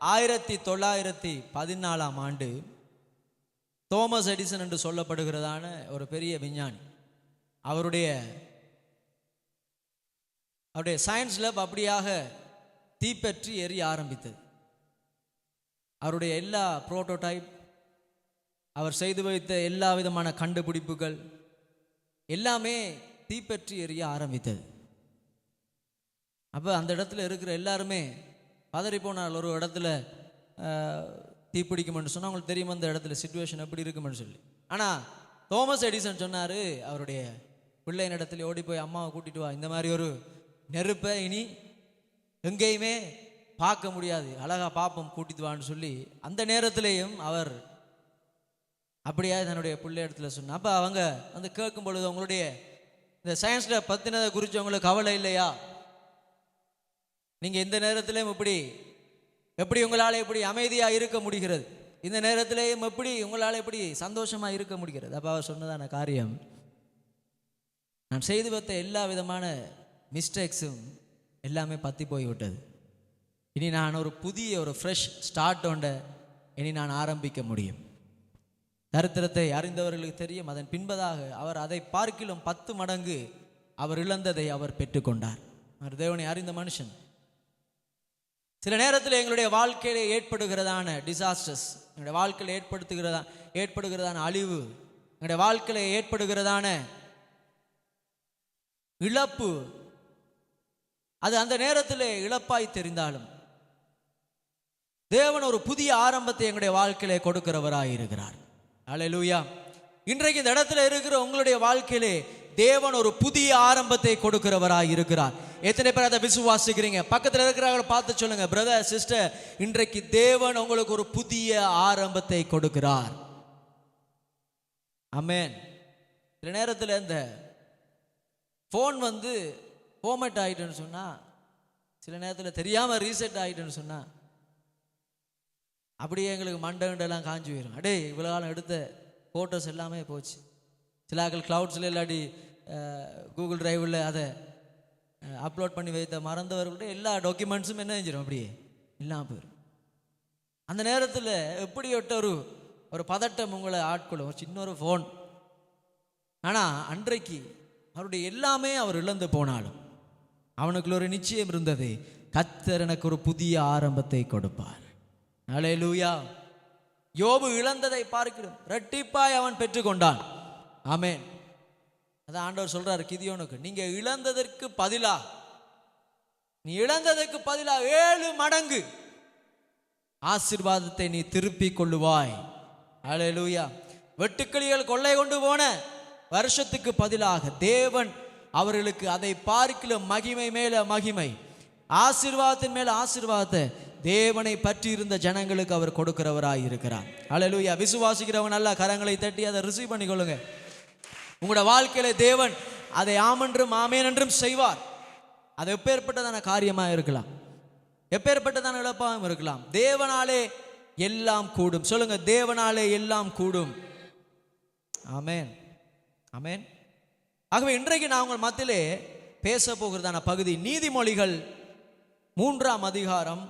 1914 ஆண்டு Thomas Edison என்று சொல்லப்படுகிறதான ஒரு பெரிய விஞ்ஞானி, அவருடைய சயின்ஸ் லேப் அப்படியாக தீப்பற்றி எரிய ஆரம்பித்தது. அவருடைய எல்லா புரோட்டோடைப், அவர் செய்து வைத்த எல்லா விதமான கண்டுபிடிப்புகள் எல்லாமே தீப்பற்றி எரிய ஆரம்பித்தது. அப்போ அந்த இடத்துல இருக்கிற எல்லாருமே பதறி போனால். ஒரு இடத்துல தீப்பிடிக்குமென்னு சொன்னால் அவங்களுக்கு தெரியும் அந்த இடத்துல சிச்சுவேஷன் எப்படி இருக்குமென்னு சொல்லி. ஆனால் தோமஸ் எடிசன் சொன்னார், அவருடைய பிள்ளையின் இடத்துல ஓடி போய் அம்மாவை கூட்டிட்டு வா, இந்த மாதிரி ஒரு நெருப்பை இனி எங்கேயுமே பார்க்க முடியாது, அழகா பாப்பம் கூட்டிட்டு வான்னு சொல்லி அந்த நேரத்திலேயும் அவர் அப்படியே தன்னுடைய பிள்ளை இடத்துல சொன்னார். அப்போ அவங்க வந்து கேட்கும் பொழுது, அவங்களுடைய இந்த சயின்ஸில் பற்றினதை குறித்து அவங்களுக்கு கவலை இல்லையா? நீங்கள் இந்த நேரத்திலையும் எப்படி உங்களால் எப்படி அமைதியாக இருக்க முடிகிறது? இந்த நேரத்திலேயும் எப்படி உங்களால் எப்படி சந்தோஷமாக இருக்க முடிகிறது? அப்போ அவர் சொன்னதான காரியம், நான் செய்து வைத்த எல்லா விதமான மிஸ்டேக்ஸும் எல்லாமே பற்றி போய்விட்டது. இனி நான் ஒரு புதிய ஒரு ஃப்ரெஷ் ஸ்டார்ட் ஒன்றை இனி நான் ஆரம்பிக்க முடியும். சரித்திரத்தை அறிந்தவர்களுக்கு தெரியும், அதன் பின்பதாக அவர் அதை பார்க்கிலும் 10 மடங்கு அவர் இழந்ததை அவர் பெற்றுக்கொண்டார். அவர் தேவனை அறிந்த மனுஷன். சில நேரத்தில் எங்களுடைய வாழ்க்கையிலே ஏற்படுகிறதான டிசாஸ்டர்ஸ், எங்களுடைய வாழ்க்கையில் ஏற்படுகிறதான அழிவு, எங்களுடைய வாழ்க்கையில ஏற்படுகிறதான இழப்பு, அது அந்த நேரத்தில் இழப்பாய் தெரிந்தாலும் தேவன் ஒரு புதிய ஆரம்பத்தை எங்களுடைய வாழ்க்கையிலே கொடுக்கிறவராய் இருக்கிறார். அல்லேலூயா. இன்றைக்கு இந்த இடத்துல இருக்கிற உங்களுடைய வாழ்க்கையிலே தேவன் ஒரு புதிய ஆரம்பத்தை கொடுக்கிறவராய் இருக்கிறார். எத்தனை பேர் அதை விசுவாசிக்கிறீங்க? பக்கத்தில் இருக்கிறவங்களை பார்த்து சொல்லுங்க, பிரதர் சிஸ்டர், இன்றைக்கு தேவன் உங்களுக்கு ஒரு புதிய ஆரம்பத்தை கொடுக்கிறார். ஆமென். சில நேரத்தில் இந்த ஃபோன் வந்து ஃபார்மேட் ஆகிட்டுன்னு சொன்னால், சில நேரத்தில் தெரியாமல் ரீசெட் ஆகிட்டுன்னு சொன்னால் அப்படியே எங்களுக்கு மண்டெல்லாம் காஞ்சி போயிடும். அடே இவ்வளோ காலம் எடுத்த ஃபோட்டோஸ் எல்லாமே போச்சு. சிலாக்கள் க்ளவுட்ஸில் இல்லாட்டி கூகுள் டிரைவில் அதை அப்லோட் பண்ணி வைத்த மறந்தவர்களுடைய எல்லா டாக்குமெண்ட்ஸும் என்ன செஞ்சிடும், அப்படியே இல்லாமல் போயிடும். அந்த நேரத்தில் எப்படிப்பட்ட ஒரு பதட்டம் உங்களை ஆட்கொள்ளும். சின்ன ஒரு ஃபோன். ஆனால் அன்றைக்கு அவருடைய எல்லாமே அவர் இழந்து போனாலும் அவனுக்குள்ள ஒரு நிச்சயம் இருந்தது, கர்த்தர் எனக்கு ஒரு புதிய ஆரம்பத்தை கொடுப்பார். அல்லேலூயா. யோபு இழந்ததை பார்க்கிறோம், இரட்டிப்பாய் அவன் பெற்றுக்கொண்டான். ஆமென். அதான் ஆண்டவர் சொல்றாரு கிதியோனுக்கு, நீங்க இழந்ததற்கு பதிலா, நீ இழந்ததற்கு பதிலா 7 மடங்கு ஆசீர்வாதத்தை நீ திருப்பி கொள்ளுவாய். அல்லேலூயா. வெட்டுக்கிளிகள் கொள்ளை கொண்டு போன வருஷத்துக்கு பதிலாக தேவன் அவர்களுக்கு அதை பார்க்கிலும் மகிமை மேல மகிமை, ஆசீர்வாதத்தின் மேல ஆசீர்வாதத்தை தேவனை பற்றி இருந்த ஜனங்களுக்கு அவர் கொடுக்கிறவராய் இருக்கிறார். அல்லேலூயா. விசுவாசிக்கிறவங்க நல்லா கரங்களை தட்டி அதை ரிசீவ் பண்ணிக்கொள்ளுங்க. உங்களோட வாழ்க்கையில தேவன் அதை ஆமென்றும் ஆமேன் என்றும் செய்வார். அது எப்பேற்பட்டதான காரியமாக இருக்கலாம், எப்பேற்பட்டதான இழப்பாகவும் இருக்கலாம். தேவனாலே எல்லாம் கூடும். சொல்லுங்க, தேவனாலே எல்லாம் கூடும். ஆமேன், ஆமேன். ஆகவே இன்றைக்கு நான் உங்கள் மத்தியிலே பேச போகிறதான பகுதி நீதிமொழிகள் 3ஆம் அதிகாரம்.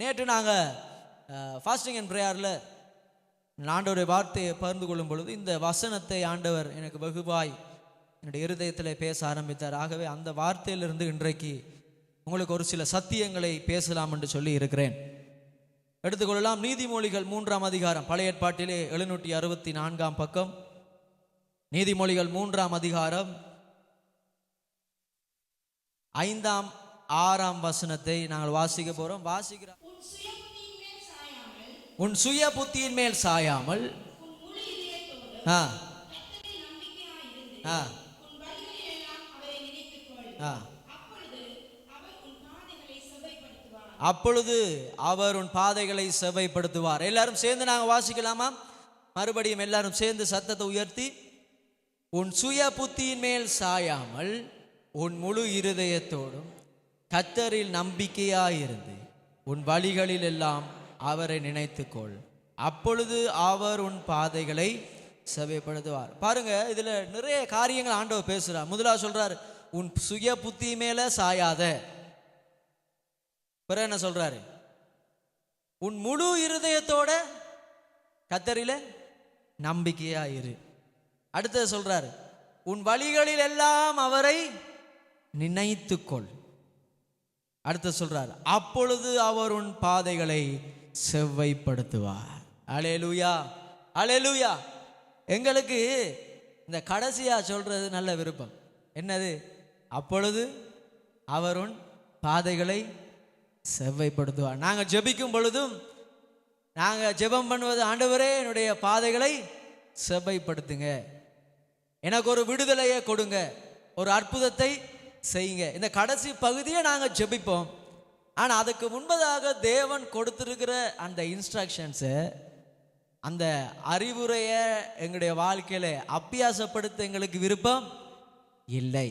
நேற்று நாங்கள் ஃபாஸ்டிங் அண்ட் ப்ரேயரில் ஆண்டவருடைய வார்த்தையை பகிர்ந்து கொள்ளும் பொழுது இந்த வசனத்தை ஆண்டவர் எனக்கு வெகுவாய் என்னுடைய இருதயத்தில் பேச ஆரம்பித்தார். ஆகவே அந்த வார்த்தையிலிருந்து இன்றைக்கு உங்களுக்கு ஒரு சில சத்தியங்களை பேசலாம் என்று சொல்லி இருக்கிறேன். எடுத்துக்கொள்ளலாம். நீதிமொழிகள் 3ஆம் அதிகாரம், பழைய ஏற்பாட்டிலே 764ஆம் பக்கம். நீதிமொழிகள் 3ஆம் அதிகாரம் 5ஆம் 6ஆம் வசனத்தை நாங்கள் வாசிக்க போறோம். வாசிக்கிறோம். உன் சுய புத்தியின் மேல் சாயாமல் அப்பொழுது அவர் உன் பாதைகளை செவ்வைப்படுத்துவார். எல்லாரும் சேர்ந்து நாங்கள் வாசிக்கலாமா? மறுபடியும் எல்லாரும் சேர்ந்து சத்தத்தை உயர்த்தி, உன் சுய புத்தியின் மேல் சாயாமல் உன் முழு இருதயத்தோடும் கர்த்தரில் நம்பிக்கையாயிருந்து உன் வழிகளில் எல்லாம் அவரை நினைத்துக்கொள், அப்பொழுது அவர் உன் பாதைகளை செவ்வைப்படுத்துவார். பாருங்க, இதுல நிறைய காரியங்கள் ஆண்டவர் பேசுறார். முதலாவது சொல்றாரு, உன் சுய புத்தி மேல சாயாத. பிறகு என்ன சொல்றாரு? உன் முழு இருதயத்தோட கர்த்தரில நம்பிக்கையா இரு. அடுத்தது சொல்றாரு, உன் வழிகளில் எல்லாம் அவரை நினைத்துக்கொள். அடுத்து சொல்றார், அப்பொழுது அவர் உன் பாதைகளை செவ்வைப்படுத்துவார். அல்லேலூயா, அல்லேலூயா. எங்களுக்கு இந்த கடைசியா சொல்றது நல்ல விருப்பம். என்னது? அப்பொழுது அவர் உன் பாதைகளை செவ்வைப்படுத்துவார். நாங்கள் ஜெபிக்கும் பொழுதும் நாங்கள் ஜெபம் பண்ணுவது, ஆண்டவரே என்னுடைய பாதைகளை செவ்வைப்படுத்துங்க, எனக்கு ஒரு விடுதலையை கொடுங்க, ஒரு அற்புதத்தை செய்யுங்க. இந்த கடைசி பகுதியை நாங்கள் ஜெபிப்போம். ஆனால் அதுக்கு முன்பதாக தேவன் கொடுத்திருக்கிற அந்த இன்ஸ்ட்ரக்ஷன்ஸை, அந்த அறிவுரையை எங்களுடைய வாழ்க்கையில அபியாசப்படுத்த எங்களுக்கு விருப்பம் இல்லை.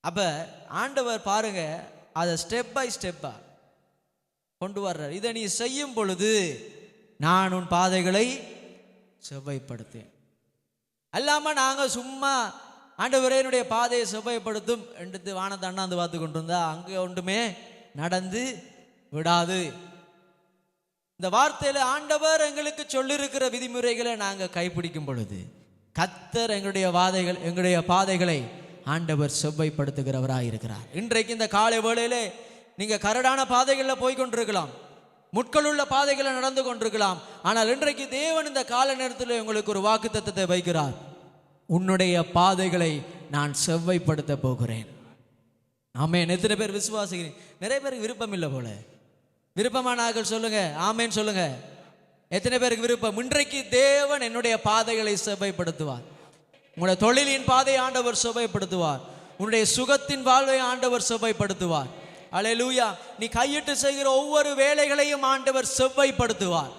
அப்ப ஆண்டவர் பாருங்க, அதை ஸ்டெப் பை ஸ்டெப்பா கொண்டு வர்றார். இதை நீ செய்யும் பொழுது நான் உன் பாதைகளை செவ்வைப்படுத்தேன். அல்லாம நாங்க சும்மா ஆண்டவரே என்னுடைய பாதையை செவ்வைப்படுத்தும் என்று வானத்தை அண்ணாந்து பார்த்து கொண்டு இருந்தா அங்கே ஒன்றுமே நடந்து விடாது. இந்த வார்த்தையில ஆண்டவர் எங்களுக்கு சொல்லிருக்கிற விதிமுறைகளை நாங்க கைப்பிடிக்கும் பொழுது கர்த்தர் எங்களுடைய பாதைகளை ஆண்டவர் செவ்வைப்படுத்துகிறவராக இருக்கிறார். இன்றைக்கு இந்த காலை வேளையிலே நீங்க கரடான பாதைகளில் போய் கொண்டிருக்கலாம், முட்களுள்ள பாதைகளை நடந்து கொண்டிருக்கலாம். ஆனால் இன்றைக்கு தேவன் இந்த கால நேரத்தில் உங்களுக்கு ஒரு வாக்குத்தத்தத்தை வைக்கிறார். உன்னுடைய பாதைகளை நான் செவ்வைப்படுத்த போகிறேன். ஆமென். எத்தனை பேர் விசுவாசிக்கிறீங்க? நிறைய பேருக்கு விருப்பம் இல்லை போல. விருப்பமானார்கள் சொல்லுங்க, ஆமென் சொல்லுங்க. எத்தனை பேருக்கு விருப்பம்? இன்றைக்கு தேவன் என்னுடைய பாதைகளை செவ்வைப்படுத்துவார். உங்களுடைய தொழிலின் பாதையை ஆண்டவர் செவ்வைப்படுத்துவார். உன்னுடைய சுகத்தின் வாழ்வை ஆண்டவர் செவ்வைப்படுத்துவார். அல்லேலூயா. நீ கையிட்டு செய்கிற ஒவ்வொரு வேலைகளையும் ஆண்டவர் செவ்வைப்படுத்துவார்.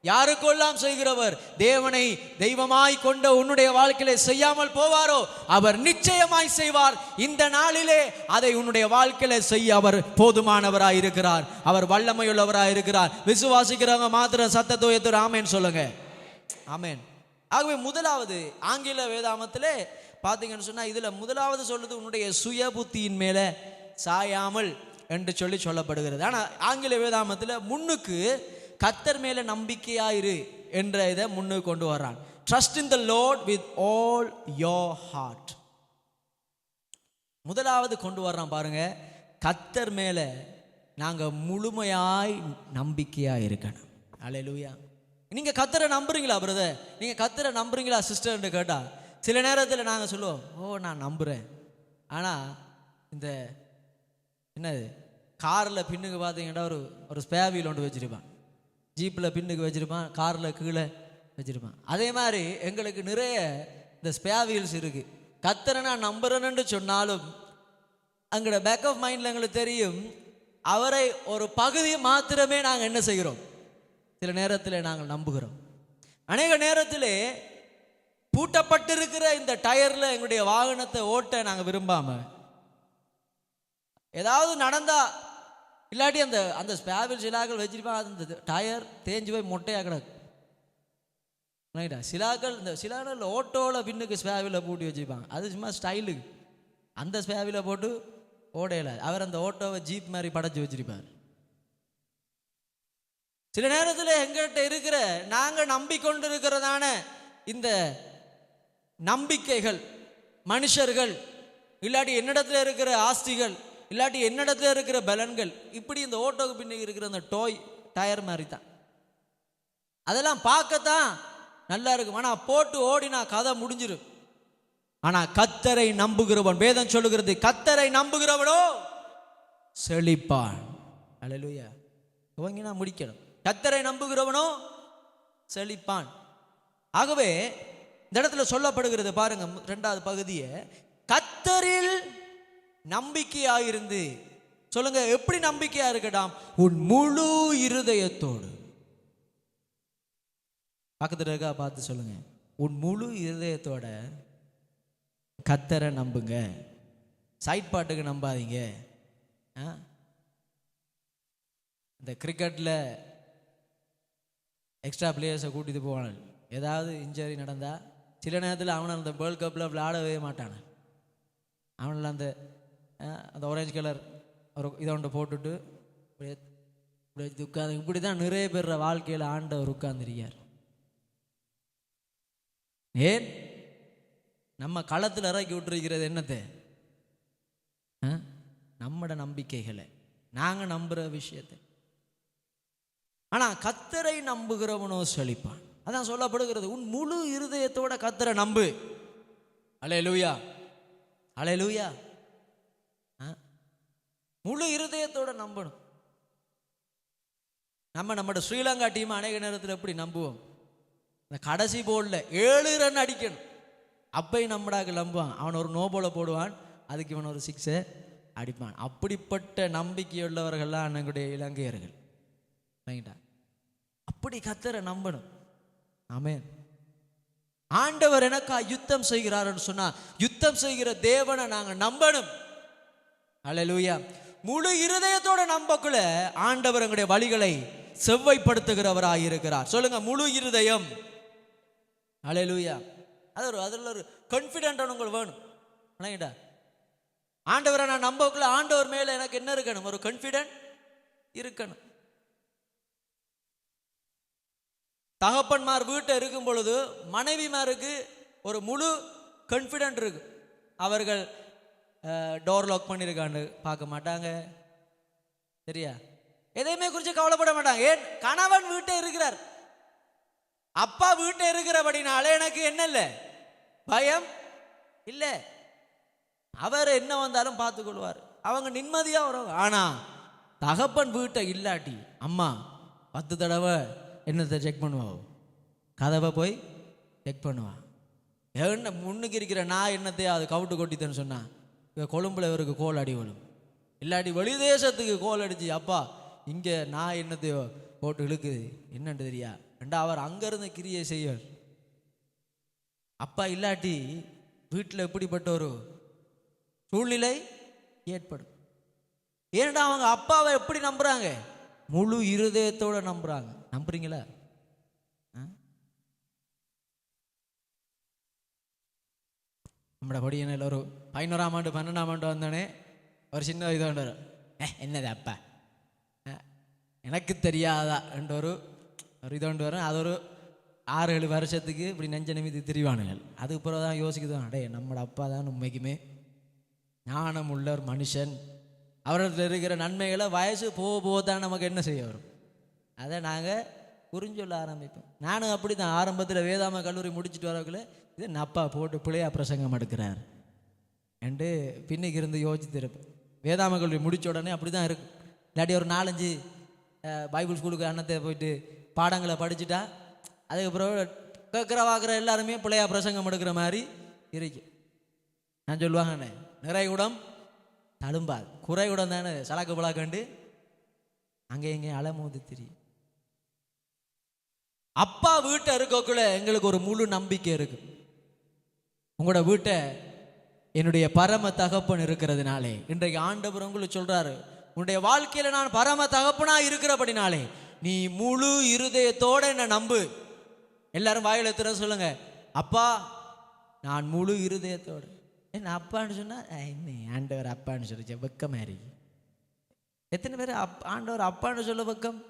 யாருக்கெல்லாம் செய்கிறவர் தேவனை தெய்வமாய் கொண்ட உன்னுடைய வாழ்க்கையிலே செய்யாமல் போவாரோ அவர் நிச்சயமாய் செய்வார். இந்த நாளிலே அதை உன்னுடைய வாழ்க்கையில செய்ய அவர் போதுமானவராய் இருக்கிறார். அவர் வல்லமையுள்ளவராய் இருக்கிறார். விசுவாசிக்கிறவங்க மாத்திரம் சத்தத்தை உயர்த்தி ஆமென் சொல்லுங்க. ஆமென். ஆகவே முதலாவது ஆங்கில வேதாமத்திலே பார்த்தீங்கன்னு சொன்னா இதுல முதலாவது சொல்லுது உன்னுடைய சுய புத்தியின் மேல சாயாமல் என்று சொல்லப்படுகிறது. ஆனா ஆங்கில வேதாமத்தில் முன்னுக்கு கர்த்தர் மேல நம்பிக்கையாயிரு என்ற இதை முன்னுக்கு கொண்டு வர்றான். Trust in the lord with all your heart. முதலாவது கொண்டு வர்றான் பாருங்க, கர்த்தர் மேல நாங்க முழுமையாய் நம்பிக்கையா இருக்கணும். அல்லேலூயா. நீங்க கர்த்தரை நம்புறீங்களா பிரதர்? நீங்க கர்த்தரை நம்புறீங்களா சிஸ்டர் கேட்டா சில நேரத்தில் நாங்க சொல்லுவோம், ஓ நான் நம்புறேன். ஆனா இந்த என்னது காரில் பின்னுக்கு பார்த்தீங்கன்னா ஒரு ஸ்பேர் வீல் ஒன்று வச்சிருப்பான், ஜீப்பில் பின்னுக்கு வச்சிருப்பான், காரில் கீழே வச்சிருப்பான். அதே மாதிரி எங்களுக்கு நிறைய இந்த ஸ்பேர் வீல்ஸ் இருக்கு. கர்த்தரை நான் நம்புறேன்னு சொன்னாலும் அங்கட பேக் ஆஃப் மைண்டில் எங்களுக்கு தெரியும் அவரை ஒரு பகுதியை மாத்திரமே நாங்கள் என்ன செய்கிறோம், சில நேரத்தில் நாங்கள் நம்புகிறோம். அநேக நேரத்தில் பூட்டப்பட்டிருக்கிற இந்த டயரில் எங்களுடைய வாகனத்தை ஓட்ட நாங்கள் விரும்பாம ஏதாவது நடந்தா இல்லாட்டி அந்த ஸ்பேர் சிலாக்கள் வச்சிருப்பாங்க, அந்த டயர் தேஞ்சு போய் மொட்டையாக கிடக்கு. சிலாக்கள் இந்த சிலாக்கள் ஓட்டோவில் பின்னுக்கு ஸ்பேவில் பூட்டி வச்சுருப்பாங்க, அது சும்மா ஸ்டைலுக்கு. அந்த ஸ்பேவில் போட்டு ஓடையில அவர் அந்த ஓட்டோவை ஜீப் மாதிரி படைச்சு வச்சிருப்பார். சில நேரத்தில் எங்கிட்ட இருக்கிற நாங்கள் நம்பிக்கொண்டு இருக்கிறதான இந்த நம்பிக்கைகள், மனுஷர்கள், இல்லாட்டி என்னிடத்துல இருக்கிற ஆஸ்திகள், இல்லாட்டி என்னிடத்துல இருக்கிற பலன்கள், இப்படி இந்த ஓட்டோக்கு பின்னுக்கு இருக்கிற அந்த டயர் மாதிரி தான். அதெல்லாம் பார்க்கத்தான் நல்லா இருக்கும். ஆனால் போட்டு ஓடினா கதை முடிஞ்சிடும். ஆனால் கர்த்தரை நம்புகிறவன், வேதம் சொல்லுகிறது, கர்த்தரை நம்புகிறவனோ செழிப்பான். அல்லேலூயா. துவங்கினா முடிக்கணும். கர்த்தரை நம்புகிறவனோ செழிப்பான். ஆகவே இந்த இடத்துல சொல்லப்படுகிறது பாருங்க, இரண்டாவது பகுதியை, கர்த்தரில் நம்பிக்கையாயிருந்து. சொல்லுங்க, எப்படி நம்பிக்கையா இருக்கட்டாம்? உன் முழு இருதயத்தோடு. பக்கத்துல இருக்கா பார்த்து சொல்லுங்க, உன் முழு இருதயத்தோட கர்த்தரை நம்புங்க. சைட் பாட்டுக்கு நம்பாதீங்க. இந்த கிரிக்கெட்ல எக்ஸ்ட்ரா பிளேயர்ஸை கூட்டிட்டு போவாங்க. ஏதாவது இன்ஜரி நடந்தா சில நேரத்தில் அவனை அந்த வேர்ல்ட் கப்பில் விளையாடவே மாட்டானு. அவனில் அந்த ஆரஞ்சு கலர் ஒரு இதை ஒன்று போட்டுட்டு உட்காந்து இப்படிதான் நிறைய பேர் வாழ்க்கையில் ஆண்டவர் உட்கார்ந்துருக்கார். ஏன் நம்ம களத்தில் இறக்கி விட்டுருக்கிறது என்னத்தை? நம்மட நம்பிக்கைகளை, நாங்க நம்புற விஷயத்தை. ஆனா கர்த்தரை நம்புகிறவனோ செழிப்பான். அதான் சொல்லப்படுகிறது, உன் முழு இருதயத்தோட கர்த்தரை நம்பு. அல்லேலூயா, அல்லேலூயா. முழு இருதயத்தோட நம்பணும். நம்மட ஸ்ரீலங்கா டீம் அநேக நேரத்தில் எப்படி நம்புவோம்? இந்த கடைசி போல்ல 7 ரன் அடிக்கணும், அப்பையும் நம்மடாக நம்புவான். அவன் ஒரு நோபோல போடுவான், அதுக்கு இவன் ஒரு 6 அடிப்பான். அப்படிப்பட்ட நம்பிக்கையுள்ளவர்கள்லாம் அண்ணனுடைய இலங்கையர்கள். அப்படி கர்த்தரை நம்பணும். ஆமென். ஆண்டவர் எனக்கா யுத்தம் செய்கிறார்னு சொன்னா, யுத்தம் செய்கிற தேவனை நாங்க நம்பணும். அல்லேலூயா. முழு இருதயத்தோட நம்பக்குள்ள ஆண்டவர் எங்களுடைய வழிகளை செவ்வாய்ப்படுத்துகிறவராக இருக்கிறார். சொல்லுங்க, முழு இருதயம். அல்லேலூயா. அதில் ஒரு கான்ஃபிடென்ட் உங்களுக்கு வேணும். ஆண்டவரை நான் நம்பக்குள்ள ஆண்டவர் மேல எனக்கு என்ன இருக்கணும்? ஒரு கான்ஃபிடென்ட் இருக்கணும். தகப்பன்மார் வீட்டை இருக்கும் பொழுது மனைவிமாருக்கு ஒரு முழு கான்ஃபிடென்ட் இருக்கு. அவர்கள் டோர் லாக் பண்ணியிருக்கான்னு பார்க்க மாட்டாங்க, சரியா? எதையுமே குறித்து கவலைப்பட மாட்டாங்க. ஏன்? கணவன் வீட்டை இருக்கிறார், அப்பா வீட்டை இருக்கிறபடினால எனக்கு என்ன இல்லை, பயம் இல்லை. அவர் என்ன வந்தாலும் பார்த்து கொள்வார், அவங்க நிம்மதியா வரும். ஆனா தகப்பன் வீட்டை இல்லாட்டி அம்மா 10 தடவை என்னத்தை செக் பண்ணுவா, கதவை போய் செக் பண்ணுவா. என்ன முன்னுக்கு இருக்கிற நான் என்னத்தையே அது கவுட்டு கொட்டித்தன்னு சொன்னா, கொழும்புல இவருக்கு கோல் அடி விழும். இல்லாட்டி வெளி தேசத்துக்கு கோல் அடிச்சு, அப்பா இங்கே நான் என்னத்தையோ போட்டு இழுக்குது என்னன்னு தெரியா ரெண்டா அவர் அங்கிருந்து கிரியை செய்வார். அப்பா இல்லாட்டி வீட்டில் எப்படிப்பட்ட ஒரு சூழ்நிலை ஏற்படும். ஏன்டா அவங்க அப்பாவை எப்படி நம்புறாங்க? முழு இருதயத்தோட நம்புறாங்க. நம்புறீங்களா? நம்மட படியனில் ஒரு 11ஆம் ஆண்டு 12ஆம் ஆண்டு வந்தோடனே ஒரு சின்ன இது வந்தார். என்னது அப்பா எனக்கு தெரியாதா என்ற ஒரு இது கொண்டு வரேன். அது ஒரு 6-7 வருஷத்துக்கு இப்படி நெஞ்ச நிமித்தி திரிவானுங்கள். அதுக்கு பிறகு தான் யோசிக்குதான், அடே நம்மட அப்பா தான் உண்மைக்குமே ஞானம் உள்ள ஒரு மனுஷன். அவரிடத்தில் இருக்கிற நன்மைகளை வயசு போக தான் நமக்கு என்ன செய்ய வரும், அதை நாங்கள் புரிஞ்சொல்ல ஆரம்பிப்போம். நானும் அப்படி தான் ஆரம்பத்தில் வேதாம கல்லூரி முடிச்சுட்டு வரக்குள்ள இது அப்பா போட்டு பிள்ளையா பிரசங்கம் எடுக்கிறார் என்று பின்னுக்கு இருந்து யோசித்து இருப்பேன். வேதாம கல்லூரி முடித்த உடனே அப்படி தான் இருக்கும். இல்லாட்டி ஒரு 4-5 பைபிள் ஸ்கூலுக்கு அன்னத்தை போயிட்டு பாடங்களை படிச்சுட்டா அதுக்கப்புறம் கேட்குற வாக்குற எல்லாருமே பிள்ளையா பிரசங்கம் எடுக்கிற மாதிரி இருக்கு. நான் சொல்லுவாங்கண்ணே, நிறைய குடம் தழும்பாது, குறை குடம் தானே சலாக்கு பலாக்கண்டு அங்கே இங்கே அலமோது தெரியும். அப்பா வீட்டை இருக்கக்குள்ள எங்களுக்கு ஒரு முழு நம்பிக்கை இருக்கு. உங்களோட வீட்டை என்னுடைய பரம தகப்பன் இருக்கிறதுனாலே இன்றைக்கு ஆண்டவர் உங்களுக்கு சொல்றாரு, உன்னுடைய வாழ்க்கையில நான் பரம தகப்பனா இருக்கிறபடினாலே நீ முழு இருதயத்தோட என்ன நம்பு. எல்லாரும் வாயில திற சொல்லுங்க, அப்பா நான் முழு இருதயத்தோட. என்ன அப்பான்னு சொன்னா என்ன ஆண்டவர் அப்பான்னு சொல்லிச்ச வெக்கம் மாதிரி. எத்தனை பேர் ஆண்டவர் அப்பான்னு சொல்ல வெக்கம்?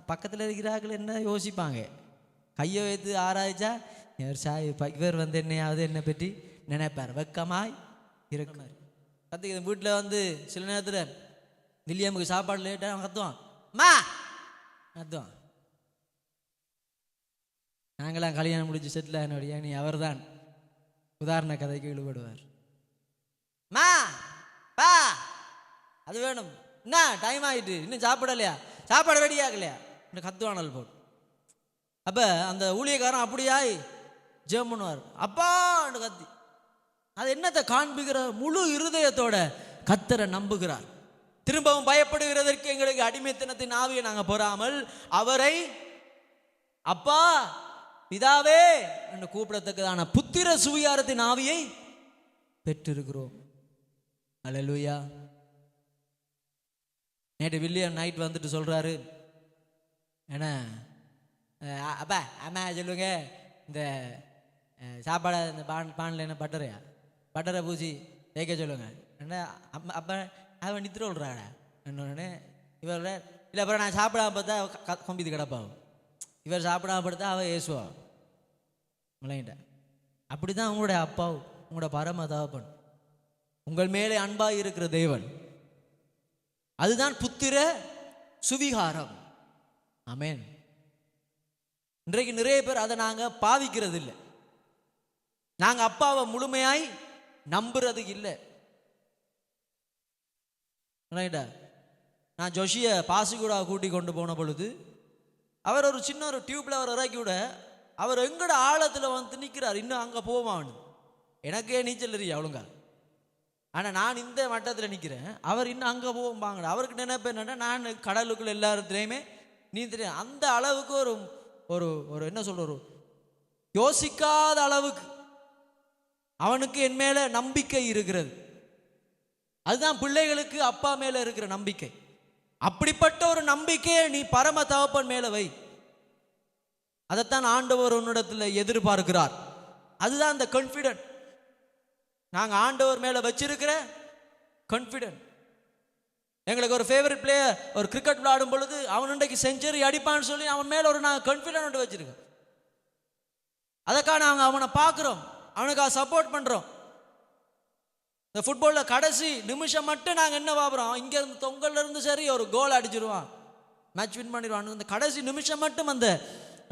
பக்கத்தில் இருக்கிறார்கள் என்ன யோசிப்பாங்க, கையை வைத்து ஆராய்ச்சா இவர் வந்து என்னையாவது என்னை பற்றி நினைப்பார், வெக்கமாய் இருக்கு. கற்றுக்க வீட்டில் சில நேரத்தில் வில்லியமுக்கு சாப்பாடு லேட்டாக அவன் கத்துவான், மா கத்துவான். நாங்களாம் கல்யாணம் முடிச்சு செட்டில் ஆனோடைய நீ அவர் தான் உதாரண கதைக்கு ஈடுபடுவார். மா பா அது வேணும், என்ன டைம் ஆகிட்டு இன்னும் சாப்பிடலையா, சாப்பாடு ரெடி ஆகலையா இன்னும் கத்துவானல் போட்டு. அப்போ அந்த ஊழியக்காரன் அப்படியாய் ஜெபம் பண்ணுவார், அப்பான்னு கத்தி. அது என்னத்தை காண்பிக்கிறார்? முழு இருதயத்தோட கர்த்தரை நம்புகிறார். திரும்பவும் பயப்படுகிறதற்கு எங்களுக்கு அடிமைத்தனத்தின் ஆவியை நாங்கள் பெறாமல் அவரை அப்பா பிதாவே என்று கூப்பிடத்தக்கதான புத்திர சுவிகாரத்தின் ஆவியை பெற்றிருக்கிறோம். அல்லேலூயா. நேற்று வில்லியம் நைட் வந்துட்டு சொல்றாரு, என்ன அப்பா அம்மா சொல்லுங்க இந்த சாப்பாடை இந்த பானில் என்ன பட்டரை பூசி தேய்க்க சொல்லுங்க. என்ன அப்பா அவன் நித்திர விடுறாடா என்னோடனே இவரோட இல்லை அப்புறம் நான் சாப்பிடாம பார்த்தா கொம்பிது கிடப்பாவும், இவர் சாப்பிடாம படுத்தா அவள் ஏசுவா விளையிட்ட. அப்படி தான் உங்களுடைய அப்பாவும் உங்களோட பரம தகப்பன் உங்கள் மேலே அன்பாக இருக்கிற தேவன். அதுதான் புத்திர சுவிகாரம். ஆமென். இன்றைக்கு நிறைய பேர் அதை நாங்கள் பாவிக்கிறது இல்லை, நாங்கள் அப்பாவை முழுமையாய் நம்புறது இல்லை. நான் ஜோஷியை பாசிக்கூடா கூட்டி கொண்டு போன பொழுது அவர் ஒரு சின்ன ஒரு டியூப்ல அவர் இறக்கி விட அவர் எங்கட ஆழத்தில் வந்து நிற்கிறார். இன்னும் அங்கே போவான். எனக்கே நீச்சல் தெரியும் ஒழுங்கா, ஆனால் நான் இந்த மட்டத்தில் நிற்கிறேன், அவர் இன்னும் அங்கே போவாங்க. அவருக்கு நினைப்பு என்னன்னா நான் கடலுக்குள்ள எல்லா இடத்துலையுமே நீந்திரேன். அந்த அளவுக்கு ஒரு ஒரு ஒரு என்ன சொல்ற, ஒரு யோசிக்காத அளவுக்கு அவனுக்கு என் மேல நம்பிக்கை இருக்கிறது. அதுதான் பிள்ளைகளுக்கு அப்பா மேல இருக்கிற நம்பிக்கை. அப்படிப்பட்ட ஒரு நம்பிக்கையை நீ பரம தகப்பன் மேல வை. அதைத்தான் ஆண்டவர் உன்னிடத்தில் எதிர்பார்க்கிறார். அதுதான் அந்த கான்ஃபிடென்ட். நாங்கள் ஆண்டவர் மேல வச்சிருக்கிற கான்ஃபிடென்ட். எங்களுக்கு ஒரு ஃபேவரட் பிளேயர் ஒரு கிரிக்கெட் விளையாடும் பொழுது அவன் இன்றைக்கு செஞ்சுரி அடிப்பான்னு சொல்லி அவன் மேல ஒரு நாங்கள் கான்ஃபிடென்ட் வச்சிருக்கோம். அதுக்காக நாங்கள் அவனை பார்க்குறோம், அவனுக்காக சப்போர்ட் பண்ணுறோம். இந்த ஃபுட்பாலில் கடைசி நிமிஷம் மட்டும் நாங்கள் என்ன பார்க்குறோம், இங்கேருந்து தொங்கல்லேருந்து சரி ஒரு கோல் அடிச்சிருவான், மேட்ச் வின் பண்ணிடுவான். இந்த கடைசி நிமிஷம் மட்டும் அந்த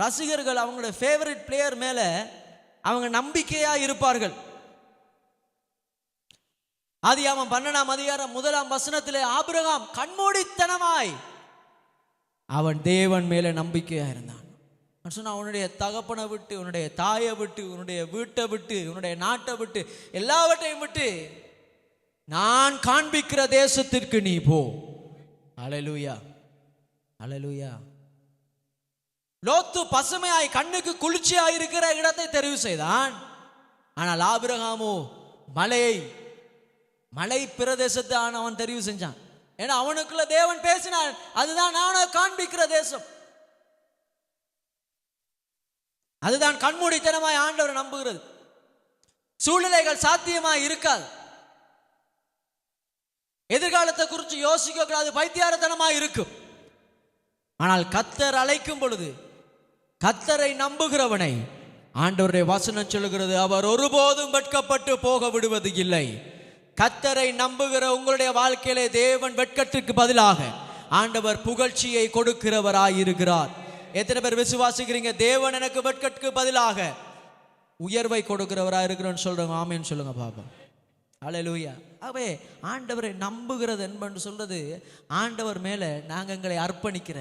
ரசிகர்கள் அவங்களோட ஃபேவரட் பிளேயர் மேலே அவங்க நம்பிக்கையாக இருப்பார்கள். ஆதியாகமம் 12:1 ஆபிரகாம் கண்மூடித்தனமாய் அவன் தேவன் மேலே நம்பிக்கையாக இருந்தான். சொன்னா உன்னுடைய தகப்பனை விட்டு, உன்னுடைய தாயை விட்டு, உன்னுடைய வீட்டை விட்டு, உன்னுடைய நாட்டை விட்டு, எல்லாவற்றையும் விட்டு நான் காண்பிக்கிற தேசத்திற்கு நீ போ. அல்லேலூயா, அல்லேலூயா. லோத்து பசுமையாய் கண்ணுக்கு குளிர்ச்சியாய் இருக்கிற இடத்தை தெரிவு செய்தான். ஆனால் ஆபிரகாமோ மலை பிரதேசத்தை அவன் தெரிவு செஞ்சான். ஏன்னா அவனுக்குள்ள தேவன் பேசினான், அதுதான் நான் காண்பிக்கிற தேசம். அதுதான் கண்மூடித்தனமாய் ஆண்டவர் நம்புகிறது. சூழ்நிலைகள் சாத்தியமாய் இருக்காது. எதிர்காலத்தை குறித்து யோசிக்க கூடாது, பைத்தியாரத்தனமாய் இருக்கும். ஆனால் கர்த்தர் அழைக்கும் பொழுது கர்த்தரை நம்புகிறவனை ஆண்டவருடைய வசனம் சொல்லுகிறது, அவர் ஒருபோதும் வெட்கப்பட்டு போக விடுவது இல்லை. கர்த்தரை நம்புகிற உங்களுடைய வாழ்க்கையிலே தேவன் வெட்கத்திற்கு பதிலாக ஆண்டவர் புகழ்ச்சியை கொடுக்கிறவராயிருக்கிறார். எத்தனை பேர் விசுவாசிக்கிறீங்க? தேவன் எனக்கு வெட்கத்துக்கு பதிலாக உயர்வை கொடுக்கிறவராக இருக்கிறோன்னு சொல்றோம். ஆமேன்னு சொல்லுங்க பாப்பா. அல்லேலூயா. ஆகவே ஆண்டவரை நம்புகிறது என்பது சொல்றது ஆண்டவர் மேல நாங்கள் எங்களை அர்ப்பணிக்கிற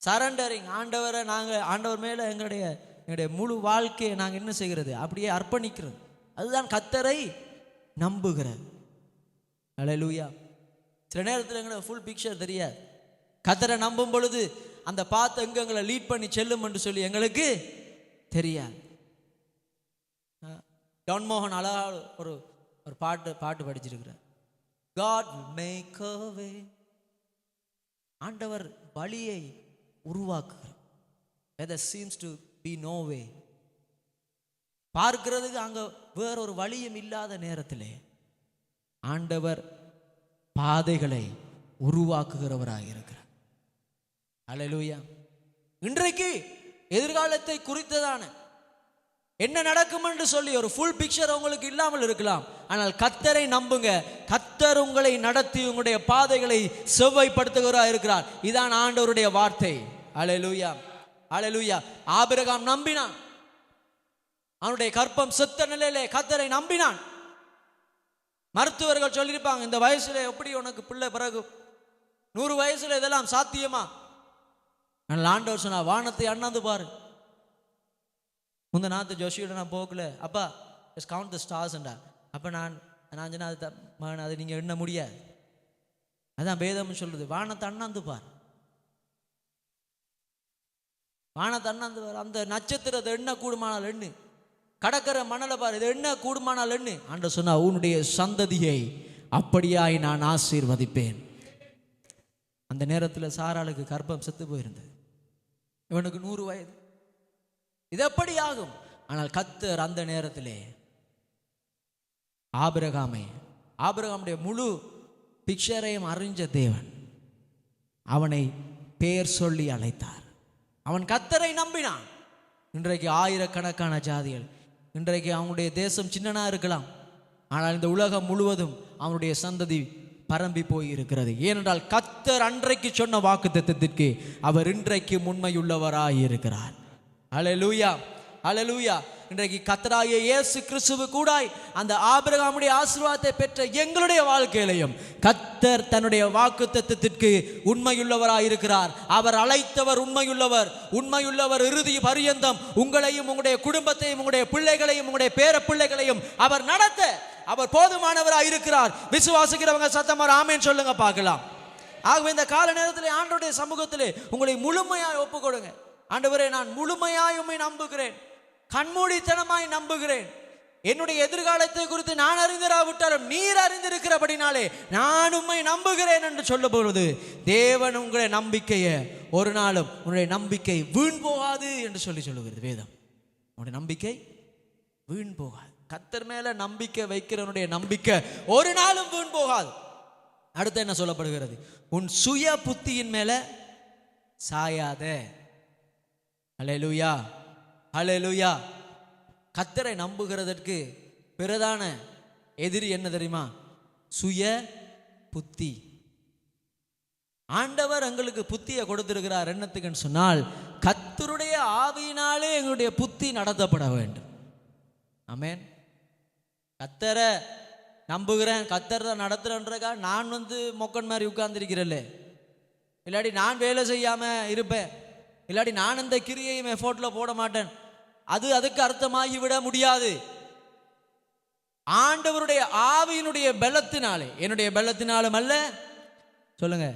சரண்டரிங். ஆண்டவரை நாங்கள் ஆண்டவர் மேல எங்களுடைய முழு வாழ்க்கையை நாங்கள் என்ன செய்கிறது, அப்படியே அர்ப்பணிக்கிறது. அதுதான் கர்த்தரை நம்புகிறது. அல்லேலூயா. சில நேரத்தில் எங்களை ஃபுல் பிக்சர் தெரியாது. கர்த்தரை நம்பும் பொழுது அந்த பாத்து எங்க எங்களை லீட் பண்ணி செல்லும் என்று சொல்லி எங்களுக்கு தெரியாது. ஜான் மோகன் அழகா ஒரு பாட்டு படிச்சிருக்கிறார். God will make a way. ஆண்டவர் வழியை உருவாக்குகிறார். Where there seems to be no way. பார்க்கிறதுக்கு அங்க வேறொரு வழியும் இல்லாத நேரத்திலே ஆண்டவர் பாதைகளை உருவாக்குகிறவராக இருக்கிறார். அல்லேலூயா. இன்றைக்கு எதிர்காலத்தை குறித்ததான என்ன நடக்கும் என்று சொல்லி ஒரு ஃபுல் பிக்சர் உங்களுக்கு இல்லாமல் இருக்கலாம். ஆனால் கர்த்தரை நம்புங்க. கர்த்தர் உங்களை நடத்தி உங்களுடைய பாதைகளை செவ்வாய்ப்படுத்துகிறவராக இருக்கிறார். இதான் ஆண்டவருடைய வார்த்தை. அல்லேலூயா, அல்லேலூயா. ஆபிரகாம் நம்பினான். அவனுடைய கற்பம் செத்த நிலையிலே கர்த்தரை நம்பினான். மருத்துவர்கள் சொல்லியிருப்பாங்க, இந்த வயசுல எப்படி உனக்கு பிள்ளை பிறகு 100 வயசுல இதெல்லாம் சாத்தியமா? ஆனால் ஆண்டவர் சொன்னா, வானத்தை அண்ணாந்து பாரு. முந்த நாத்து ஜோஷியோட நான் போகல, அப்பா ஜஸ்ட் கவுண்ட் தி ஸ்டார்ஸ்ண்டா. அப்போ நான் சொன்ன அது நீங்கள் எண்ண முடியாது. அதான் வேதம் சொல்லுது, வானத்தை அண்ணாந்து பார், வானத்தை அண்ணாந்து பார். அந்த நட்சத்திரத்தை எண்ண கூடுமானால் எண்ணு, கடற்கரை மணலை பார், இதை எண்ண கூடுமானால் எண்ணு. ஆண்டவர் சொன்னா, உன்னுடைய சந்ததியை அப்படியாய் நான் ஆசீர்வதிப்பேன். அந்த நேரத்தில் சாராளுக்கு கர்ப்பம் செத்து போயிருந்தது. இவனுக்கு 100 வயது. இது எப்படி ஆகும்? ஆனால் கர்த்தர் அந்த நேரத்திலே ஆபிரகாமுடைய முழு பிக்சரையும் அறிஞ்ச தேவன். அவனை பெயர் சொல்லி அழைத்தார். அவன் கர்த்தரை நம்பினான். இன்றைக்கு ஆயிரக்கணக்கான ஜாதிகள், இன்றைக்கு அவனுடைய தேசம் சின்னனா இருக்கலாம், ஆனால் இந்த உலகம் முழுவதும் அவனுடைய சந்ததி பரம்பி போய் இருக்கிறது. ஏனென்றால் கர்த்தர் அன்றைக்கு சொன்ன வாக்குத்தத்தத்திற்கு அவர் இன்றைக்கு உண்மையுள்ளவராய் இருக்கிறார். அல்லேலூயா, அல்லேலூயா. இன்றைக்கு கர்த்தராகிய இயேசு கிறிஸ்துவு கூடாய் அந்த ஆபிரகாமுடைய ஆசீர்வாதத்தை பெற்ற எங்களுடைய வாழ்க்கையிலையும் கர்த்தர் தன்னுடைய வாக்குத்தத்தத்திற்கு உண்மையுள்ளவராய் இருக்கிறார். அவர் அழைத்தவர் உண்மையுள்ளவர். உண்மையுள்ளவர் இறுதி பரியந்தம் உங்களையும் உங்களுடைய குடும்பத்தையும் உங்களுடைய பிள்ளைகளையும் உங்களுடைய பேர பிள்ளைகளையும் அவர் நடத்த அவர் போதுமானவராய் இருக்கிறார். விசுவாசிக்கிறவங்க சத்தமா ஆமென் சொல்லுங்க பார்க்கலாம். ஆகவே இந்த கால நேரத்தில் ஆண்டவருடைய சமூகத்திலே உங்களை முழுமையாய் ஒப்புக் கொடுங்க. ஆண்டவரே, நான் முழுமையாய் உம்மை நம்புகிறேன், கண்மூடித்தனமாய் நம்புகிறேன். என்னுடைய எதிர்காலத்தை குறித்து நான் அறிந்திராவிட்டாலும் நீர் அறிந்திருக்கிறபடினாலே நான் உம்மை நம்புகிறேன் என்று சொல்லும் பொழுது தேவன் உங்களுடைய நம்பிக்கையை ஒரு நாளும் உன்னுடைய நம்பிக்கை வீண் போகாது என்று சொல்லுகிறது வேதம். உன்னுடைய நம்பிக்கை வீண் போகாது. கர்த்தர் மேல நம்பிக்கை வைக்கிறவனுடைய நம்பிக்கை ஒரு நாளும் வீண் போகாது. அடுத்து என்ன சொல்லப்படுகிறது? உன் சுய புத்தியின் மேல சாயாத. அல்லேலூயா, அல்லேலூயா. கர்த்தரை நம்புகிறதற்கு பிரதான எதிரி என்ன தெரியுமா? சுய புத்தி. ஆண்டவர் எங்களுக்கு புத்தியை கொடுத்திருக்கிறார். என்னத்துக்குன்னு சொன்னால் கர்த்தருடைய ஆவியினாலே எங்களுடைய புத்தி நடத்தப்பட வேண்டும். ஆமென். கர்த்தரை நம்புகிறேன், கர்த்தரை நடத்துறேன்றக்கா நான் மொக்கன் மாதிரி உட்கார்ந்துருக்கிறல்ல, இல்லாட்டி நான் வேலை செய்யாம இருப்பேன், இல்லாட்டி நான் இந்த கிரியையும் எஃபோர்ட்ல போட மாட்டேன், அதுக்கு அர்த்தமாகிவிட முடியாது. ஆண்டவருடைய ஆவியினுடைய பலத்தினாலே, என்னுடைய பலத்தினாலும் அல்ல, சொல்லுங்க,